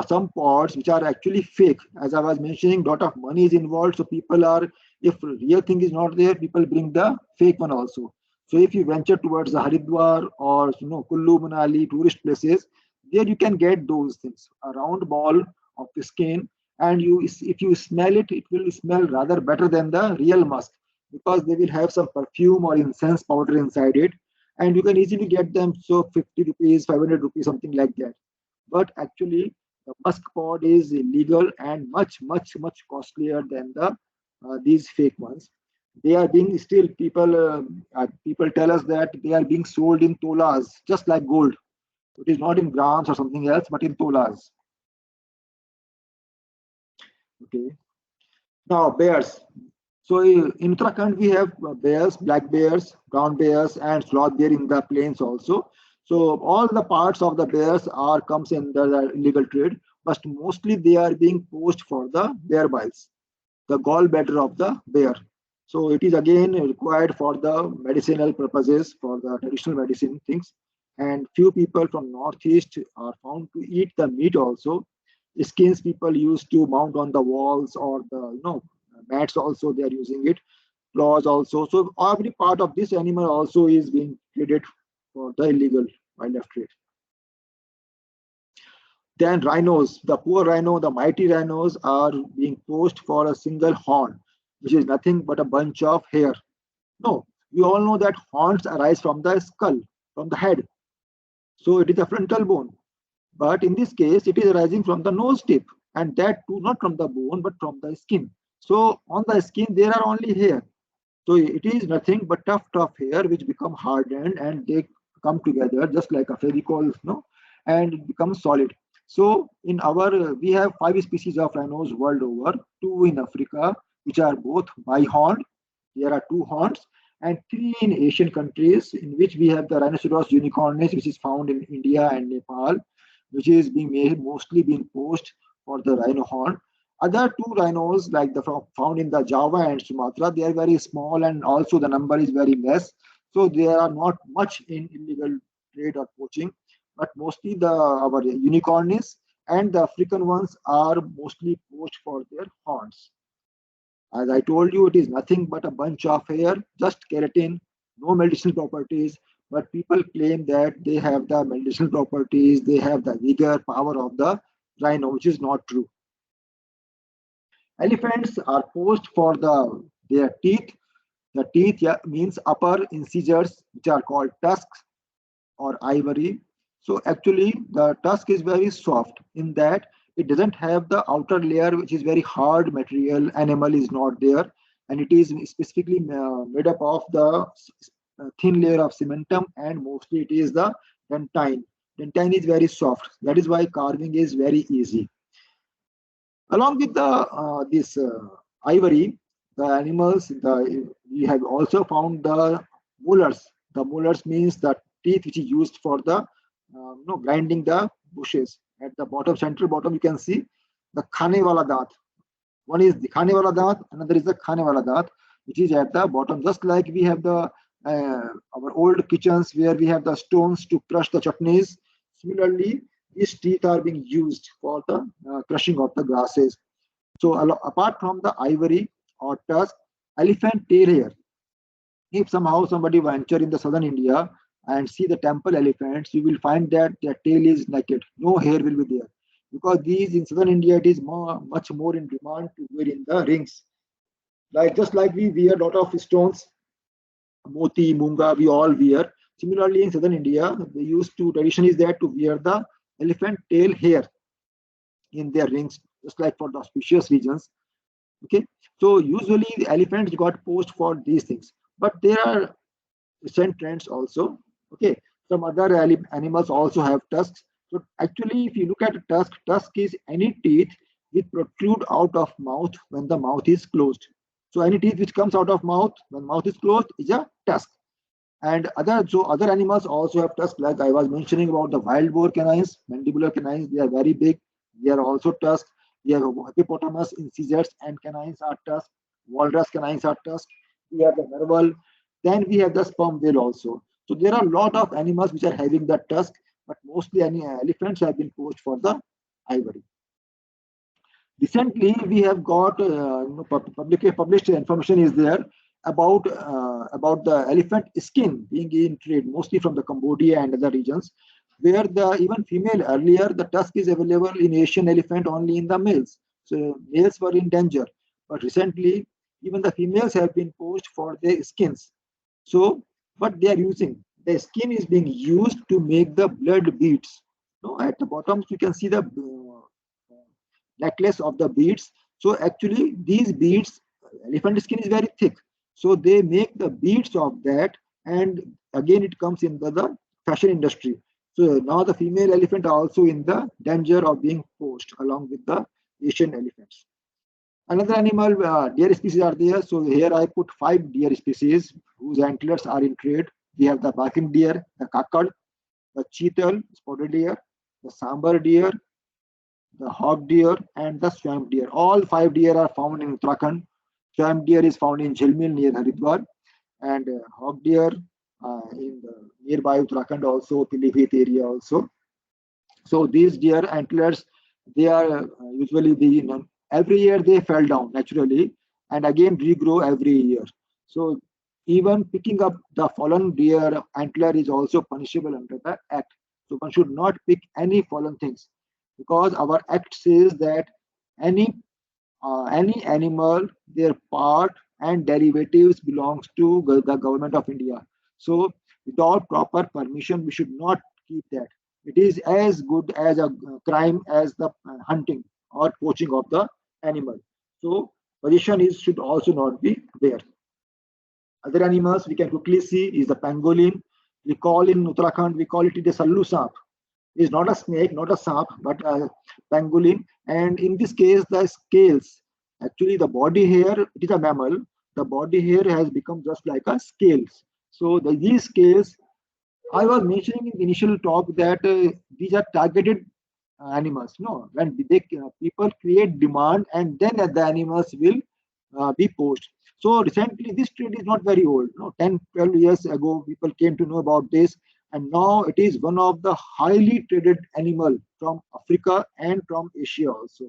some pods which are actually fake. As I was mentioning, lot of money is involved. So people are, if real thing is not there, people bring the fake one also. So if you venture towards the Haridwar or Kullu Manali tourist places, there you can get those things. A round ball of the skin, and if you smell it, it will smell rather better than the real musk because they will have some perfume or incense powder inside it, and you can easily get them so 50 rupees, 500 rupees, something like that. But actually, the musk pod is illegal and much, much, much costlier than these fake ones. They are being still people tell us that they are being sold in tolas, just like gold. It is not in grams or something else, but in tolas. Okay. Now bears. So in Uttarakhand we have bears, black bears, brown bears, and sloth bear in the plains also. So all the parts of the bears comes in the illegal trade, but mostly they are being poached for the bear biles, the gallbladder of the bear. So it is again required for the medicinal purposes, for the traditional medicine things. And few people from northeast are found to eat the meat also. Skins people used to mount on the walls or the mats also they are using it. Claws also. So every part of this animal also is being traded for the illegal wildlife trade. Then rhinos, the poor rhino, the mighty rhinos are being poached for a single horn, which is nothing but a bunch of hair. No, we all know that horns arise from the skull, from the head. So it is a frontal bone. But in this case, it is arising from the nose tip, and that too not from the bone, but from the skin. So on the skin, there are only hair. So it is nothing but tough hair which become hardened and they come together just like a fevicol, and it becomes solid. So in we have 5 species of rhinos world over, 2 in Africa, which are both bihorned. There are 2 horns, and 3 in Asian countries, in which we have the Rhinoceros unicornis, which is found in India and Nepal, which is being mostly being poached for the rhino horn. Other 2 rhinos, like the found in the Java and Sumatra, they are very small, and also the number is very less. So they are not much in illegal trade or poaching, but mostly our unicornis and the African ones are mostly poached for their horns. As I told you, it is nothing but a bunch of hair, just keratin, no medicinal properties. But people claim that they have the medicinal properties, they have the vigor, power of the rhino, which is not true. Elephants are poached for their teeth. The teeth means upper incisors, which are called tusks or ivory. So actually, the tusk is very soft in that it doesn't have the outer layer, which is very hard material. Animal is not there, and it is specifically made up of the thin layer of cementum, and mostly it is the dentine. Dentine is very soft. That is why carving is very easy. Along with the this ivory, the animals, we have also found the molars. The molars means the teeth which is used for the grinding the bushes. At the bottom, central bottom, you can see the khane wala daat. One is the khane wala daat, another is the khane wala daat, which is at the bottom. Just like we have the our old kitchens where we have the stones to crush the chutneys. Similarly, these teeth are being used for the crushing of the grasses. So apart from the ivory or tusk, elephant tail hair. If somehow somebody venture in the southern India and see the temple elephants, you will find that their tail is naked. No hair will be there. Because these in southern India, it is much more in demand to wear in the rings. Just like we wear a lot of stones, moti, munga, we all wear. Similarly, in southern India, tradition is there to wear the elephant tail hair in their rings, just like for the auspicious regions. Okay, so usually the elephants got poached for these things, but there are recent trends also. Okay, some other animals also have tusks. So actually, if you look at a tusk is any teeth which protrude out of mouth when the mouth is closed. So any teeth which comes out of mouth when mouth is closed is a tusk. And other animals also have tusks, like I was mentioning about the wild boar canines, mandibular canines. They are very big. They are also tusked. We have hippopotamus incisors and canines are tusked. Walrus canines are tusked. We have the narwhal. Then we have the sperm whale also. So there are a lot of animals which are having the tusk, but mostly elephants have been poached for the ivory. Recently, we have got publicly published information is there about the elephant skin being in trade, mostly from the Cambodia and other regions, where the even female earlier the tusk is available in Asian elephant only in the males. So males were in danger, but recently even the females have been poached for their skins. So what they are using, the skin is being used to make the blood beads. At the bottom you can see the necklace of the beads. So actually these beads, elephant skin is very thick. So they make the beads of that, and again it comes in the fashion industry. So now the female elephant are also in the danger of being poached along with the Asian elephants. Another animal, deer species are there. So here I put 5 deer species whose antlers are in trade. We have the barking deer, the kakad, the cheetal, spotted deer, the sambar deer, the hog deer, and the swamp deer. All 5 deer are found in Uttarakhand. Swamp deer is found in Jhalmil near Haridwar, and hog deer in the nearby Uttarakhand also, Pilibhit area also. So these deer antlers, they are usually every year they fell down naturally and again regrow every year. So even picking up the fallen deer antler is also punishable under the act. So one should not pick any fallen things, because our act says that any animal, their part and derivatives belongs to the government of India. So without proper permission, we should not keep that. It is as good as a crime as the hunting or poaching of the animal. So position should also not be there. Other animals we can quickly see is the pangolin. We call in Uttarakhand, we call it the sallu saap. It's not a snake, not a saap, but a pangolin. And in this case, the scales, actually the body hair, it is a mammal. the body hair has become just like a scales. So these scales, I was mentioning in the initial talk that these are targeted animals. No, when people create demand and then the animals will be poached. So recently, this trend is not very old. No, 10, 12 years ago, people came to know about this, and now it is one of the highly traded animal from Africa and from Asia also,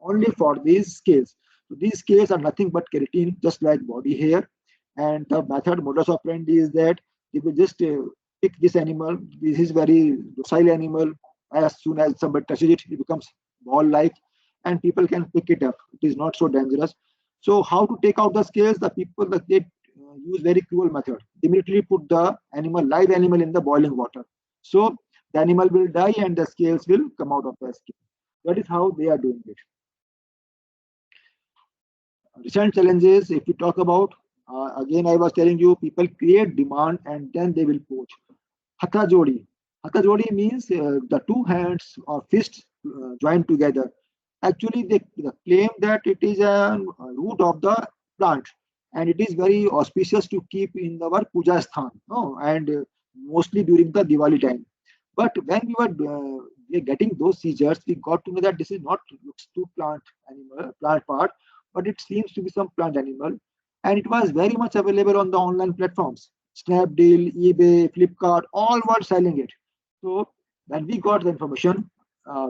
only for these scales. So these scales are nothing but keratin, just like body hair. And the method modus operandi is that they will just pick this animal. This is very docile animal. As soon as somebody touches it, it becomes ball-like, and people can pick it up. It is not so dangerous. So how to take out the scales? The people that they use very cruel method. They immediately put the animal, live animal, in the boiling water. So the animal will die and the scales will come out of the skin. That is how they are doing it. Recent challenges, if we talk about, again, I was telling you, people create demand and then they will poach. Hatha jodi. Hatha jodi means the two hands or fists joined together. Actually, they claim that it is a root of the plant and it is very auspicious to keep in our puja sthan, no? And mostly during the Diwali time. But when we were getting those seizures, we got to know that this is not looks to plant animal, plant part, but it seems to be some plant animal. And it was very much available on the online platforms. Snapdeal, eBay, Flipkart, all were selling it. So when we got the information,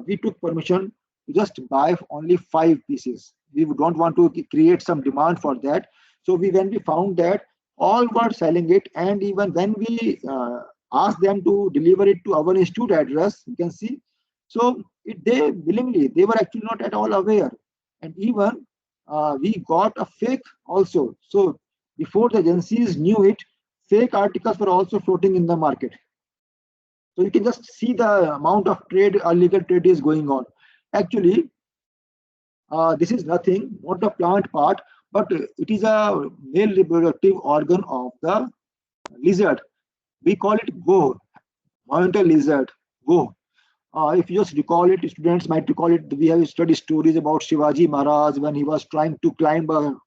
we took permission to just buy only 5 pieces. We don't want to create some demand for that. So when we found that all were selling it, and even when we asked them to deliver it to our institute address, you can see. So they willingly, they were actually not at all aware. And even we got a fake also. So before the agencies knew it, fake articles were also floating in the market. So you can just see the amount of trade, illegal trade is going on. Actually, this is nothing, not the plant part, but it is a male reproductive organ of the lizard. We call it go, monitor lizard, go. If you just recall it, students might recall it. We have studied stories about Shivaji Maharaj when he was trying to climb a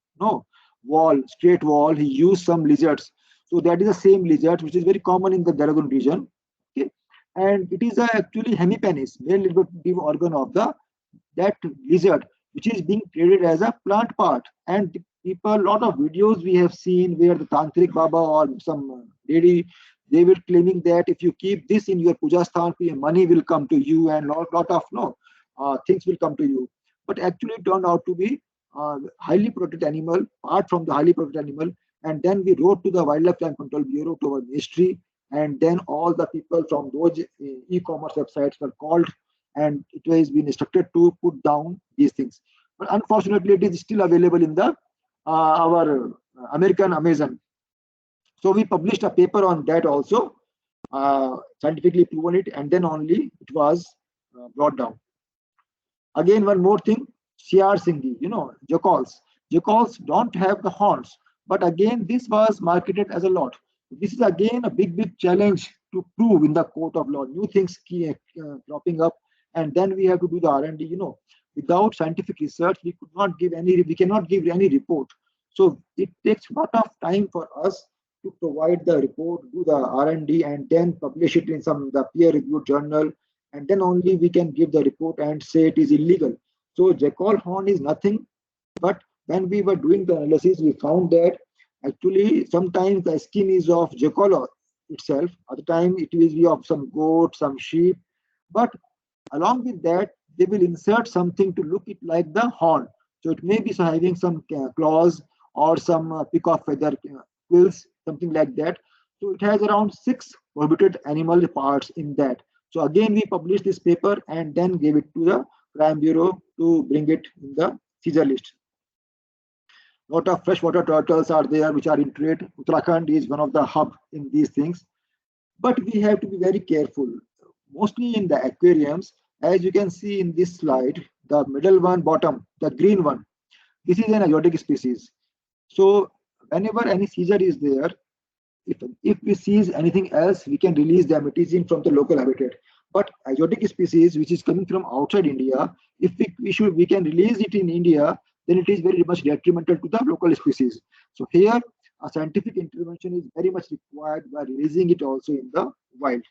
wall, straight wall. He used some lizards. So that is the same lizard which is very common in the Dehradun region. Okay, and it is actually hemipenis, male reproductive organ of that lizard, which is being traded as a plant part. And people, a lot of videos we have seen where the Tantric Baba or some lady, they were claiming that if you keep this in your puja sthan, money will come to you and lot of things will come to you. But actually it turned out to be highly protected animal, apart from the highly protected animal. And then we wrote to the Wildlife Crime Control Bureau, to our ministry, and then all the people from those e-commerce websites were called, and it has been instructed to put down these things. But unfortunately, it is still available in the our American Amazon. So we published a paper on that also, scientifically proven it, and then only it was brought down. Again, one more thing, CR Singhi, jackals. Jackals don't have the horns, but again, this was marketed as a lot. This is again a big challenge to prove in the court of law. New things cropping up, and then we have to do the R&D. Without scientific research, we cannot give any report. So it takes a lot of time for us to provide the report, do the R&D, and then publish it in the peer-reviewed journal, and then only we can give the report and say it is illegal. So jackal horn is nothing, but when we were doing the analysis, we found that actually sometimes the skin is of jackal itself, other time it will be of some goat, some sheep, but along with that, they will insert something to look it like the horn. So it may be having some claws or some pick of feather quills, something like that. So it has around 6 prohibited animal parts in that. So again, we published this paper and then gave it to the Crime Bureau to bring it in the seizure list. A lot of freshwater turtles are there which are in trade. Uttarakhand is one of the hub in these things. But we have to be very careful. Mostly in the aquariums, as you can see in this slide, the middle one, bottom, the green one, this is an exotic species. So whenever any seizure is there, if we seize anything else, we can release the amethysine from the local habitat. But exotic species which is coming from outside India, if we can release it in India, then it is very much detrimental to the local species. So here, a scientific intervention is very much required by releasing it also in the wild.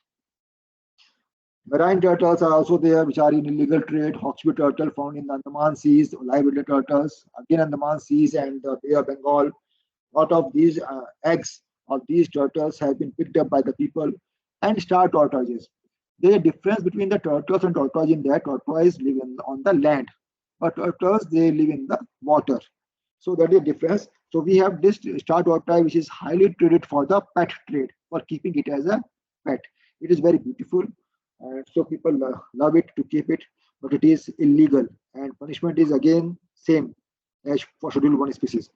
Marine turtles are also there, which are in illegal trade. Hawksbill turtle found in the Andaman Seas, live turtles, again Andaman Seas and the Bay of Bengal. Lot of these eggs of these turtles have been picked up by the people. And star tortoises. There is a difference between the turtles and tortoise in that tortoise live on the land, but turtles they live in the water. So that is a difference. So we have this star tortoise which is highly traded for the pet trade, for keeping it as a pet. It is very beautiful, and so people love it to keep it, but it is illegal, and punishment is again same as for Schedule 1 species.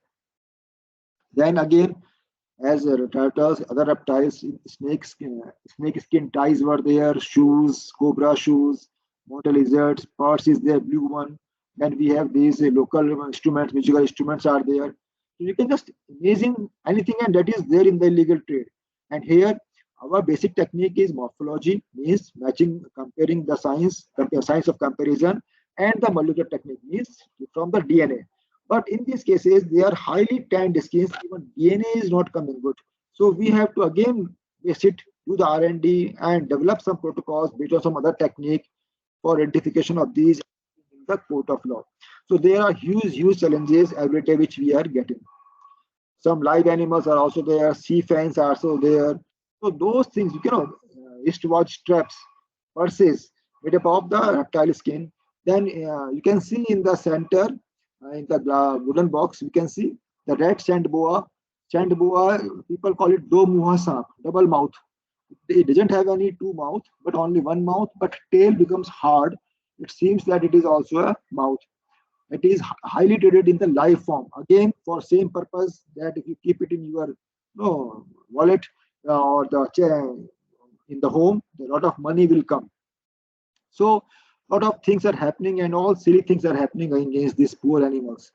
Then again, as turtles, other reptiles, snake skin ties were there, shoes, cobra shoes, water lizards, birds is there, blue one. Then we have these local instruments, musical instruments are there. So you can just imagine anything, and that is there in the illegal trade. And here, our basic technique is morphology, means matching, comparing the science of comparison, and the molecular technique means from the DNA. But in these cases, they are highly tanned skins. Even DNA is not coming good. So we have to again sit, do the R&D, and develop some protocols based on some other technique for identification of these in the court of law. So there are huge challenges every day which we are getting. Some live animals are also there. Sea fans are also there. So those things, wristwatch straps, purses made up of the reptile skin. Then you can see in the center, in the wooden box, we can see the red sand boa. Sand boa, people call it do muha saap, double mouth. It doesn't have any two mouth, but only one mouth, but tail becomes hard. It seems that it is also a mouth. It is highly traded in the live form. Again, for same purpose that if you keep it in your wallet or the chair in the home, a lot of money will come. So a lot of things are happening, and all silly things are happening against these poor animals.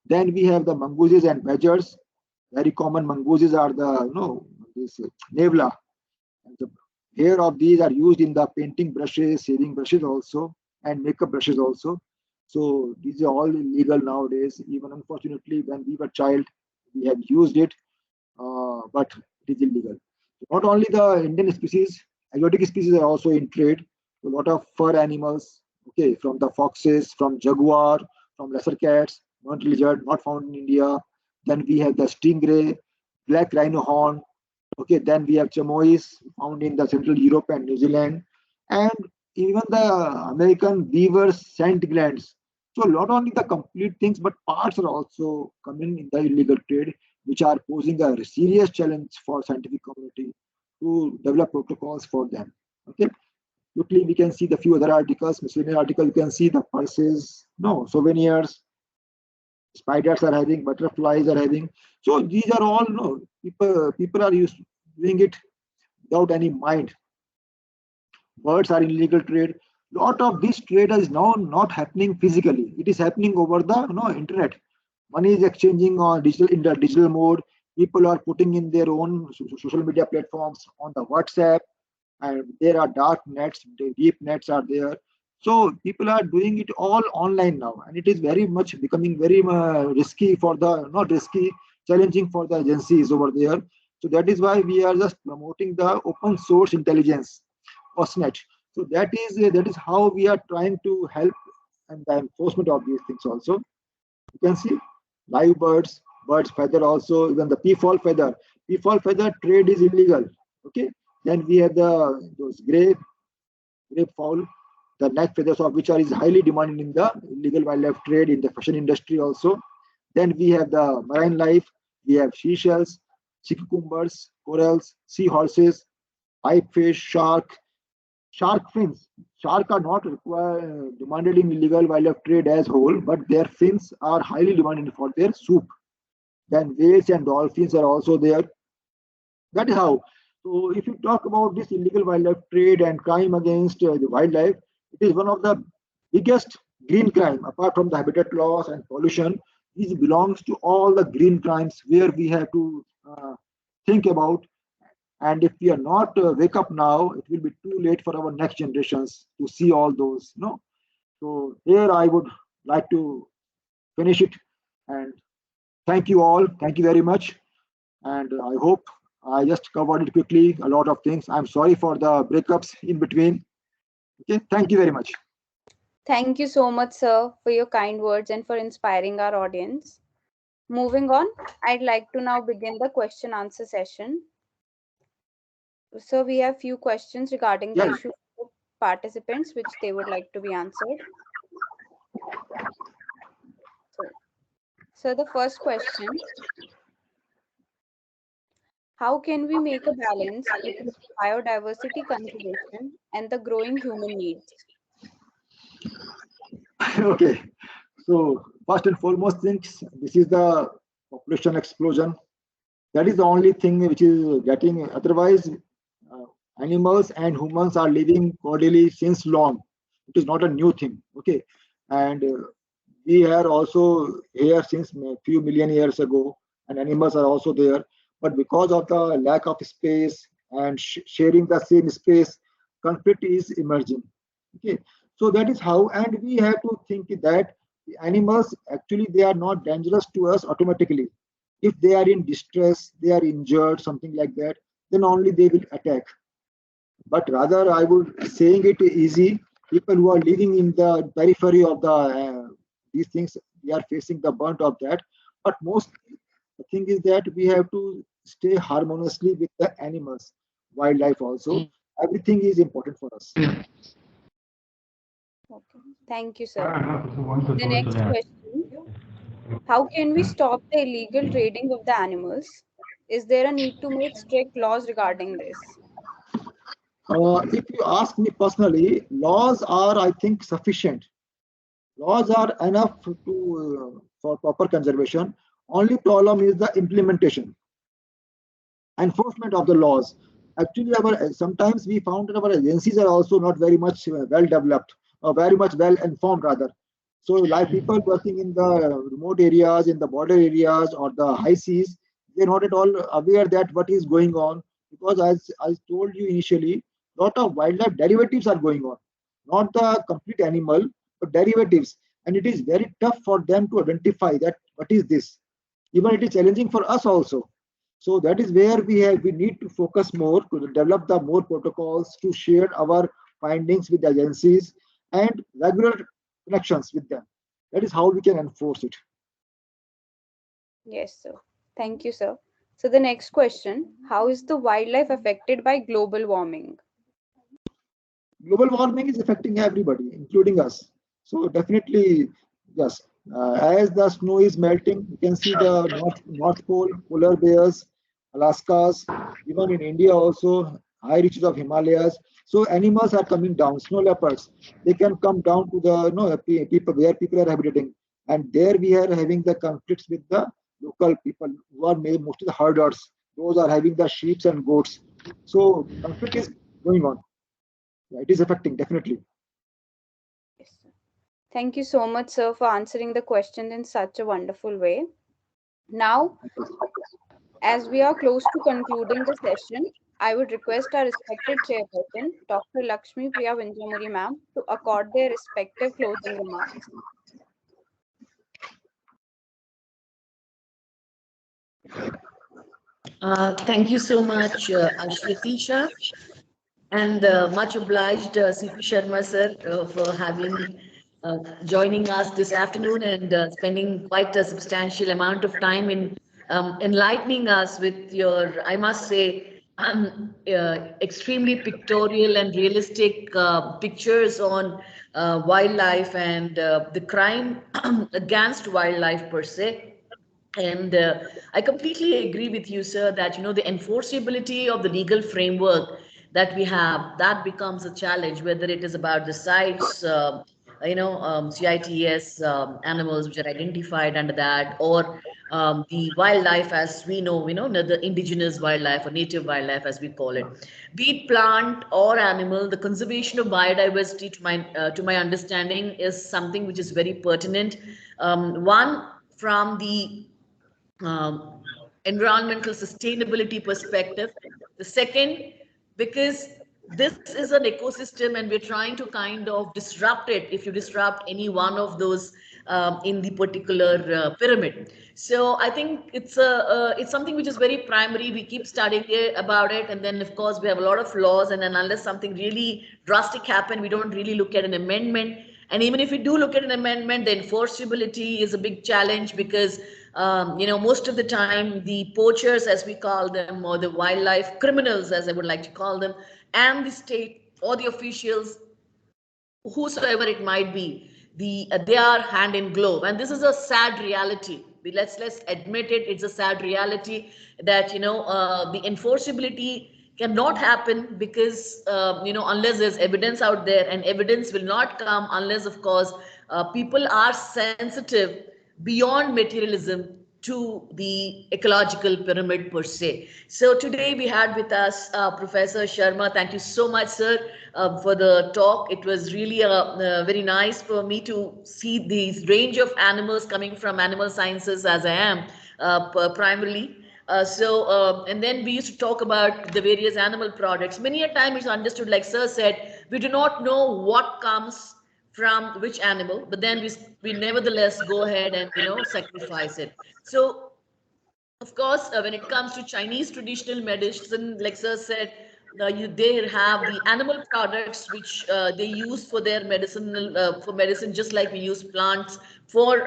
Then we have the mongooses and badgers. Very common mongooses are the this nevla. And the hair of these are used in the painting brushes, shaving brushes also, and makeup brushes also. So these are all illegal nowadays. Even unfortunately, when we were child, we have used it, but it is illegal. Not only the Indian species, exotic species are also in trade. A lot of fur animals, okay, from the foxes, from jaguar, from lesser cats, burnt lizard, not found in India. Then we have the stingray, black rhino horn. Okay, then we have chamois found in the Central Europe and New Zealand, and even the American beaver scent glands. So not only the complete things, but parts are also coming in the illegal trade, which are posing a serious challenge for scientific community to develop protocols for them. Okay. Quickly, we can see the few other articles, miscellaneous articles. You can see the purses, souvenirs, spiders are having, butterflies are having. So these are all, people are doing it without any mind. Birds are in illegal trade. Lot of this trade is now not happening physically. It is happening over the internet. Money is exchanging on in the digital mode. People are putting in their own social media platforms on the WhatsApp, and there are dark nets, deep nets are there. So people are doing it all online now, and it is very much becoming very risky for the, not risky, challenging for the agencies over there. So that is why we are just promoting the open source intelligence, OSNet. So that is how we are trying to help and the enforcement of these things also. You can see live birds, birds feather also, even the peafowl feather. Peafowl feather trade is illegal. Okay. Then we have those grape fowl, the neck feathers of which is highly demanded in the illegal wildlife trade, in the fashion industry also. Then we have the marine life. We have seashells, sea cucumbers, corals, seahorses, pipefish, shark fins. Shark are not demanded in illegal wildlife trade as whole, but their fins are highly demanded for their soup. Then whales and dolphins are also there. That is how. So if you talk about this illegal wildlife trade and crime against the wildlife, it is one of the biggest green crime apart from the habitat loss and pollution. This belongs to all the green crimes where we have to think about. And if we are not wake up now, it will be too late for our next generations to see all those. So here I would like to finish it, and thank you all. Thank you very much. And I hope I just covered it quickly, a lot of things. I'm sorry for the breakups in between. Okay, thank you very much. Thank you so much, sir, for your kind words and for inspiring our audience. Moving on, I'd like to now begin the question answer session. So we have few questions regarding the Yeah, issue of participants, which they would like to be answered. So the first question, how can we make a balance between biodiversity conservation and the growing human needs? okay. So first and foremost things, this is the population explosion. That is the only thing which is getting, otherwise animals and humans are living cordially since long. It is not a new thing. Okay. And we are also here since a few million years ago, and animals are also there. But because of the lack of space and sharing the same space, conflict is emerging. Okay, so that is how, and we have to think that the animals actually they are not dangerous to us automatically. If they are in distress, they are injured, something like that, then only they will attack. But rather, I would saying it easy. People who are living in the periphery of the these things, we are facing the brunt of that. But most the thing is that we have to stay harmoniously with the animals, wildlife also. Everything is important for us. Okay. Thank you, sir. The next question, how can we stop the illegal trading of the animals? Is there a need to make strict laws regarding this? If you ask me personally, laws are, I think, sufficient. Laws are enough to for proper conservation. Only problem is the implementation, enforcement of the laws. Actually, our sometimes we found that our agencies are also not very much well developed or very much well informed rather. So, like people working in the remote areas, in the border areas, or the high seas, they're not at all aware that what is going on. Because as I told you initially, lot of wildlife derivatives are going on, not the complete animal, but derivatives, and it is very tough for them to identify that what is this. Even it is challenging for us also. So that is where we need to focus more to develop the more protocols to share our findings with the agencies and regular connections with them. That is how we can enforce it. Yes, sir. Thank you, sir. So the next question, how is the wildlife affected by global warming? Global warming is affecting everybody, including us. So definitely, yes. As the snow is melting, you can see the North Pole, polar bears, Alaskas, even in India also, high reaches of Himalayas. So animals are coming down. Snow leopards, they can come down to the people where people are habitating, and there we are having the conflicts with the local people who are mostly the herders. Those are having the sheep and goats. So conflict is going on. Yeah, it is affecting definitely. Yes, sir. Thank you so much, sir, for answering the question in such a wonderful way. Now, as we are close to concluding the session, I would request our respected chairperson, Dr. Lakshmi Priya Vinjamuri ma'am, to accord their respective closing remarks. Thank you so much, Ashwatisha, and much obliged, CP Sharma sir, for having joining us this afternoon and spending quite a substantial amount of time in enlightening us with your, I must say, extremely pictorial and realistic pictures on wildlife and the crime against wildlife per se. And I completely agree with you, sir, that the enforceability of the legal framework that we have, that becomes a challenge, whether it is about the sites, CITES animals which are identified under that, or the wildlife as we know, the indigenous wildlife or native wildlife as we call it, be it plant or animal. The conservation of biodiversity, to my understanding, is something which is very pertinent. One, from the um, environmental sustainability perspective. The second, because this is an ecosystem and we're trying to kind of disrupt it. If you disrupt any one of those in the particular pyramid. So I think it's something which is very primary. We keep studying about it, and then of course we have a lot of laws, and then unless something really drastic happen, we don't really look at an amendment. And even if we do look at an amendment, the enforceability is a big challenge because most of the time the poachers, as we call them, or the wildlife criminals, as I would like to call them, and the state or the officials, whosoever it might be, they are hand in glove, and this is a sad reality. Let's admit it. It's a sad reality that the enforceability cannot happen because unless there's evidence out there, and evidence will not come unless, of course, people are sensitive beyond materialism to the ecological pyramid per se. So today we had with us Professor Sharma. Thank you so much, sir, for the talk. It was really very nice for me to see these range of animals coming from animal sciences, as I am primarily. And then we used to talk about the various animal products. Many a time it's understood, like sir said, we do not know what comes from which animal, but then we nevertheless go ahead and sacrifice it. So of course, when it comes to Chinese traditional medicine, like sir said, they have the animal products which they use for their medicinal for medicine, just like we use plants for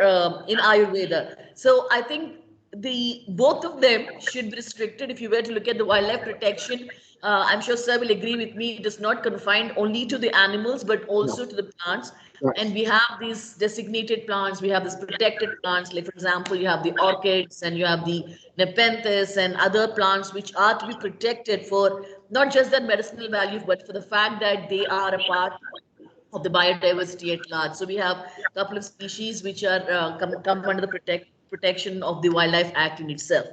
in Ayurveda. So I think the both of them should be restricted. If you were to look at the wildlife protection, I'm sure sir will agree with me. It is not confined only to the animals, but also to the plants. And we have these designated plants, we have these protected plants, like for example, you have the orchids and you have the nepenthes and other plants which are to be protected for not just their medicinal value, but for the fact that they are a part of the biodiversity at large. So we have a couple of species which are come under the protection of the Wildlife Act in itself.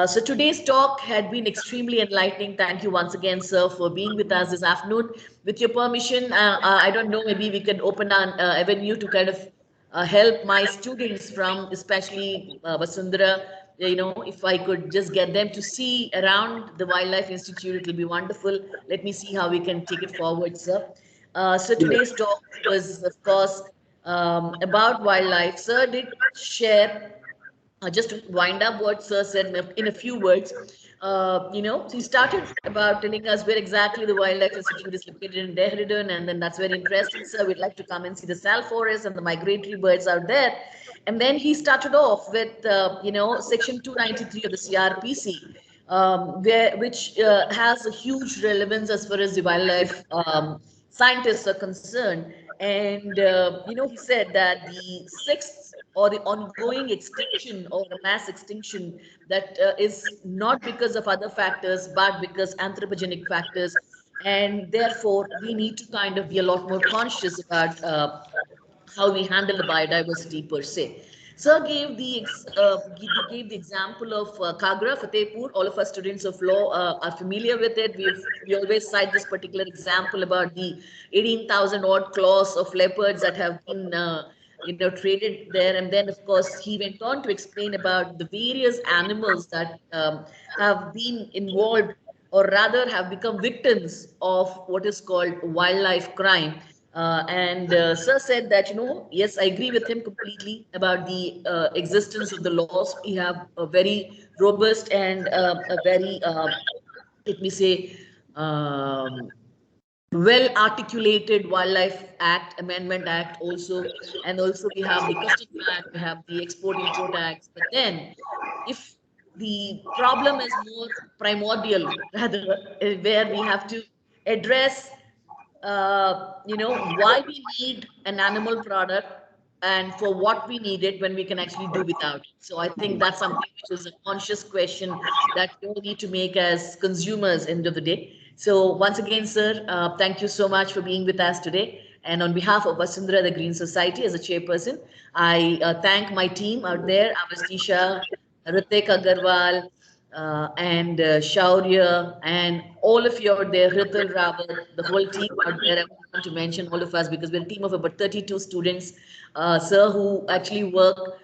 So today's talk had been extremely enlightening. Thank you once again, sir, for being with us this afternoon. With your permission, I don't know, maybe we can open an avenue to kind of help my students from especially Vasundhara. If I could just get them to see around the Wildlife Institute, it will be wonderful. Let me see how we can take it forward, sir. So today's talk was, of course, about wildlife. Sir did share just to wind up what sir said in a few words. He started about telling us where exactly the Wildlife Institute is located in Dehradun, and then that's very interesting, sir. We'd like to come and see the sal forest and the migratory birds out there. And then he started off with, Section 293 of the CRPC, which has a huge relevance as far as the wildlife scientists are concerned. And, he said that the sixth or the ongoing extinction or the mass extinction that is not because of other factors, but because anthropogenic factors. And therefore, we need to kind of be a lot more conscious about how we handle the biodiversity per se. Sir gave the example of Kagra, Fatehpur. All of us students of law are familiar with it. We always cite this particular example about the 18,000 odd claws of leopards that have been traded there. And then, of course, he went on to explain about the various animals that have been involved, or rather have become victims of what is called wildlife crime. Sir said that, yes, I agree with him completely about the existence of the laws. We have a very robust and a very, let me say, well articulated Wildlife Act, Amendment Act also. And also we have the Custom Act, we have the Export Import Acts. But then if the problem is more primordial, rather, where we have to address why we need an animal product and for what we need it when we can actually do without it. So I think that's something which is a conscious question that we all need to make as consumers end of the day. So once again, sir, thank you so much for being with us today. And on behalf of Vasundhara The Green Society as a chairperson, I thank my team out there, Avastisha, Ritik Agarwal, and Shaurya, and all of you out there, Ritul, Rawat, the whole team out there. I want to mention all of us because we're a team of about 32 students, sir, who actually work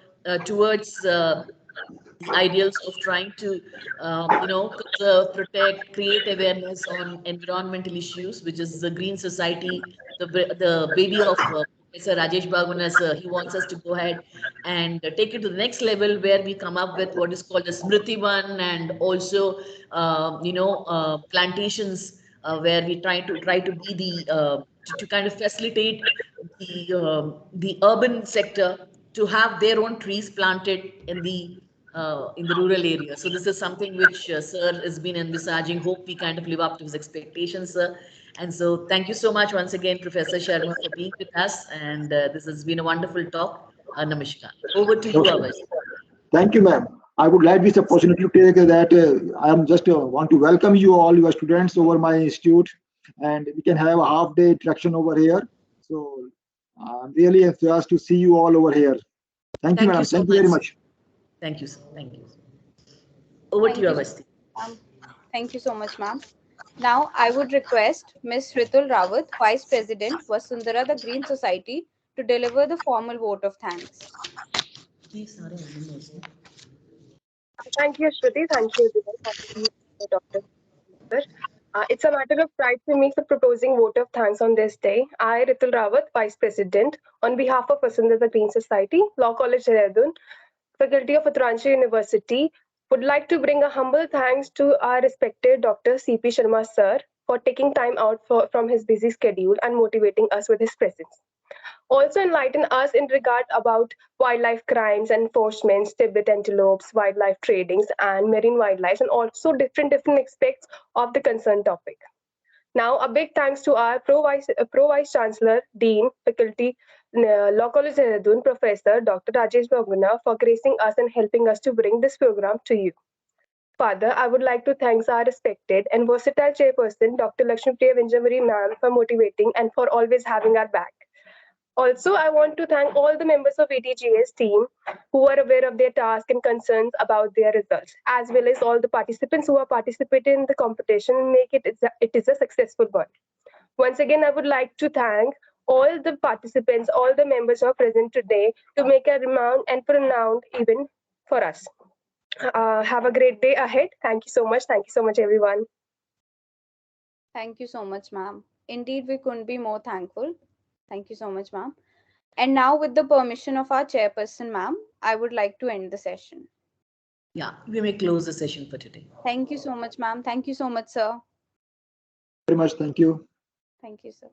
towards the ideals of trying to, conserve, protect, create awareness on environmental issues, which is the Green Society, the baby of Professor Rajesh Bahuguna sir, he wants us to go ahead and take it to the next level where we come up with what is called the Smriti one, and also plantations where we try to be to kind of facilitate the urban sector to have their own trees planted in the rural area. So this is something which sir has been envisaging. Hope we kind of live up to his expectations, sir. And so thank you so much once again, Professor Sharma, for being with us. And this has been a wonderful talk. Namaskar. Over to you, Avais. Thank you, ma'am. I would like this opportunity to take that I am just want to welcome you all, your students, over my institute, and we can have a half-day interaction over here. So I'm really enthusiastic to see you all over here. Thank you, madam. So Thank you very much. Thank you, sir. Thank you. Over to you, Avais. Thank you so much, ma'am. Now, I would request Ms. Ritul Rawat, Vice President, Vasundhara The Green Society, to deliver the formal vote of thanks. Thank you, Shruti. Thank you, everyone. Thank you, Dr. It's a matter of pride for me for proposing vote of thanks on this day. I, Ritul Rawat, Vice President, on behalf of Vasundhara The Green Society, Law College Dehradun, Faculty of Uttaranchal University, would like to bring a humble thanks to our respected Dr. C.P. Sharma sir for taking time out from his busy schedule and motivating us with his presence. Also enlighten us in regard about wildlife crimes, enforcements, Tibet antelopes, wildlife tradings, and marine wildlife, and also different aspects of the concerned topic. Now, a big thanks to our Pro-Vice Chancellor, Dean, Faculty, Law College Dehradun, Professor Dr. Rajesh Bahuguna, for gracing us and helping us to bring this program to you. Further, I would like to thank our respected and versatile Chairperson, Dr. Lakshmi Priya Vinjamuri ma'am, for motivating and for always having our back. Also, I want to thank all the members of ATGS team who are aware of their task and concerns about their results, as well as all the participants who are participating in the competition and make it is a successful one. Once again, I would like to thank all the participants, all the members who are present today to make a renowned and renowned event for us. Have a great day ahead. Thank you so much. Thank you so much, everyone. Thank you so much, ma'am. Indeed, we couldn't be more thankful. Thank you so much, ma'am. And now, with the permission of our chairperson, ma'am, I would like to end the session. Yeah, we may close the session for today. Thank you so much, ma'am. Thank you so much, sir. Very much. Thank you. Thank you, sir.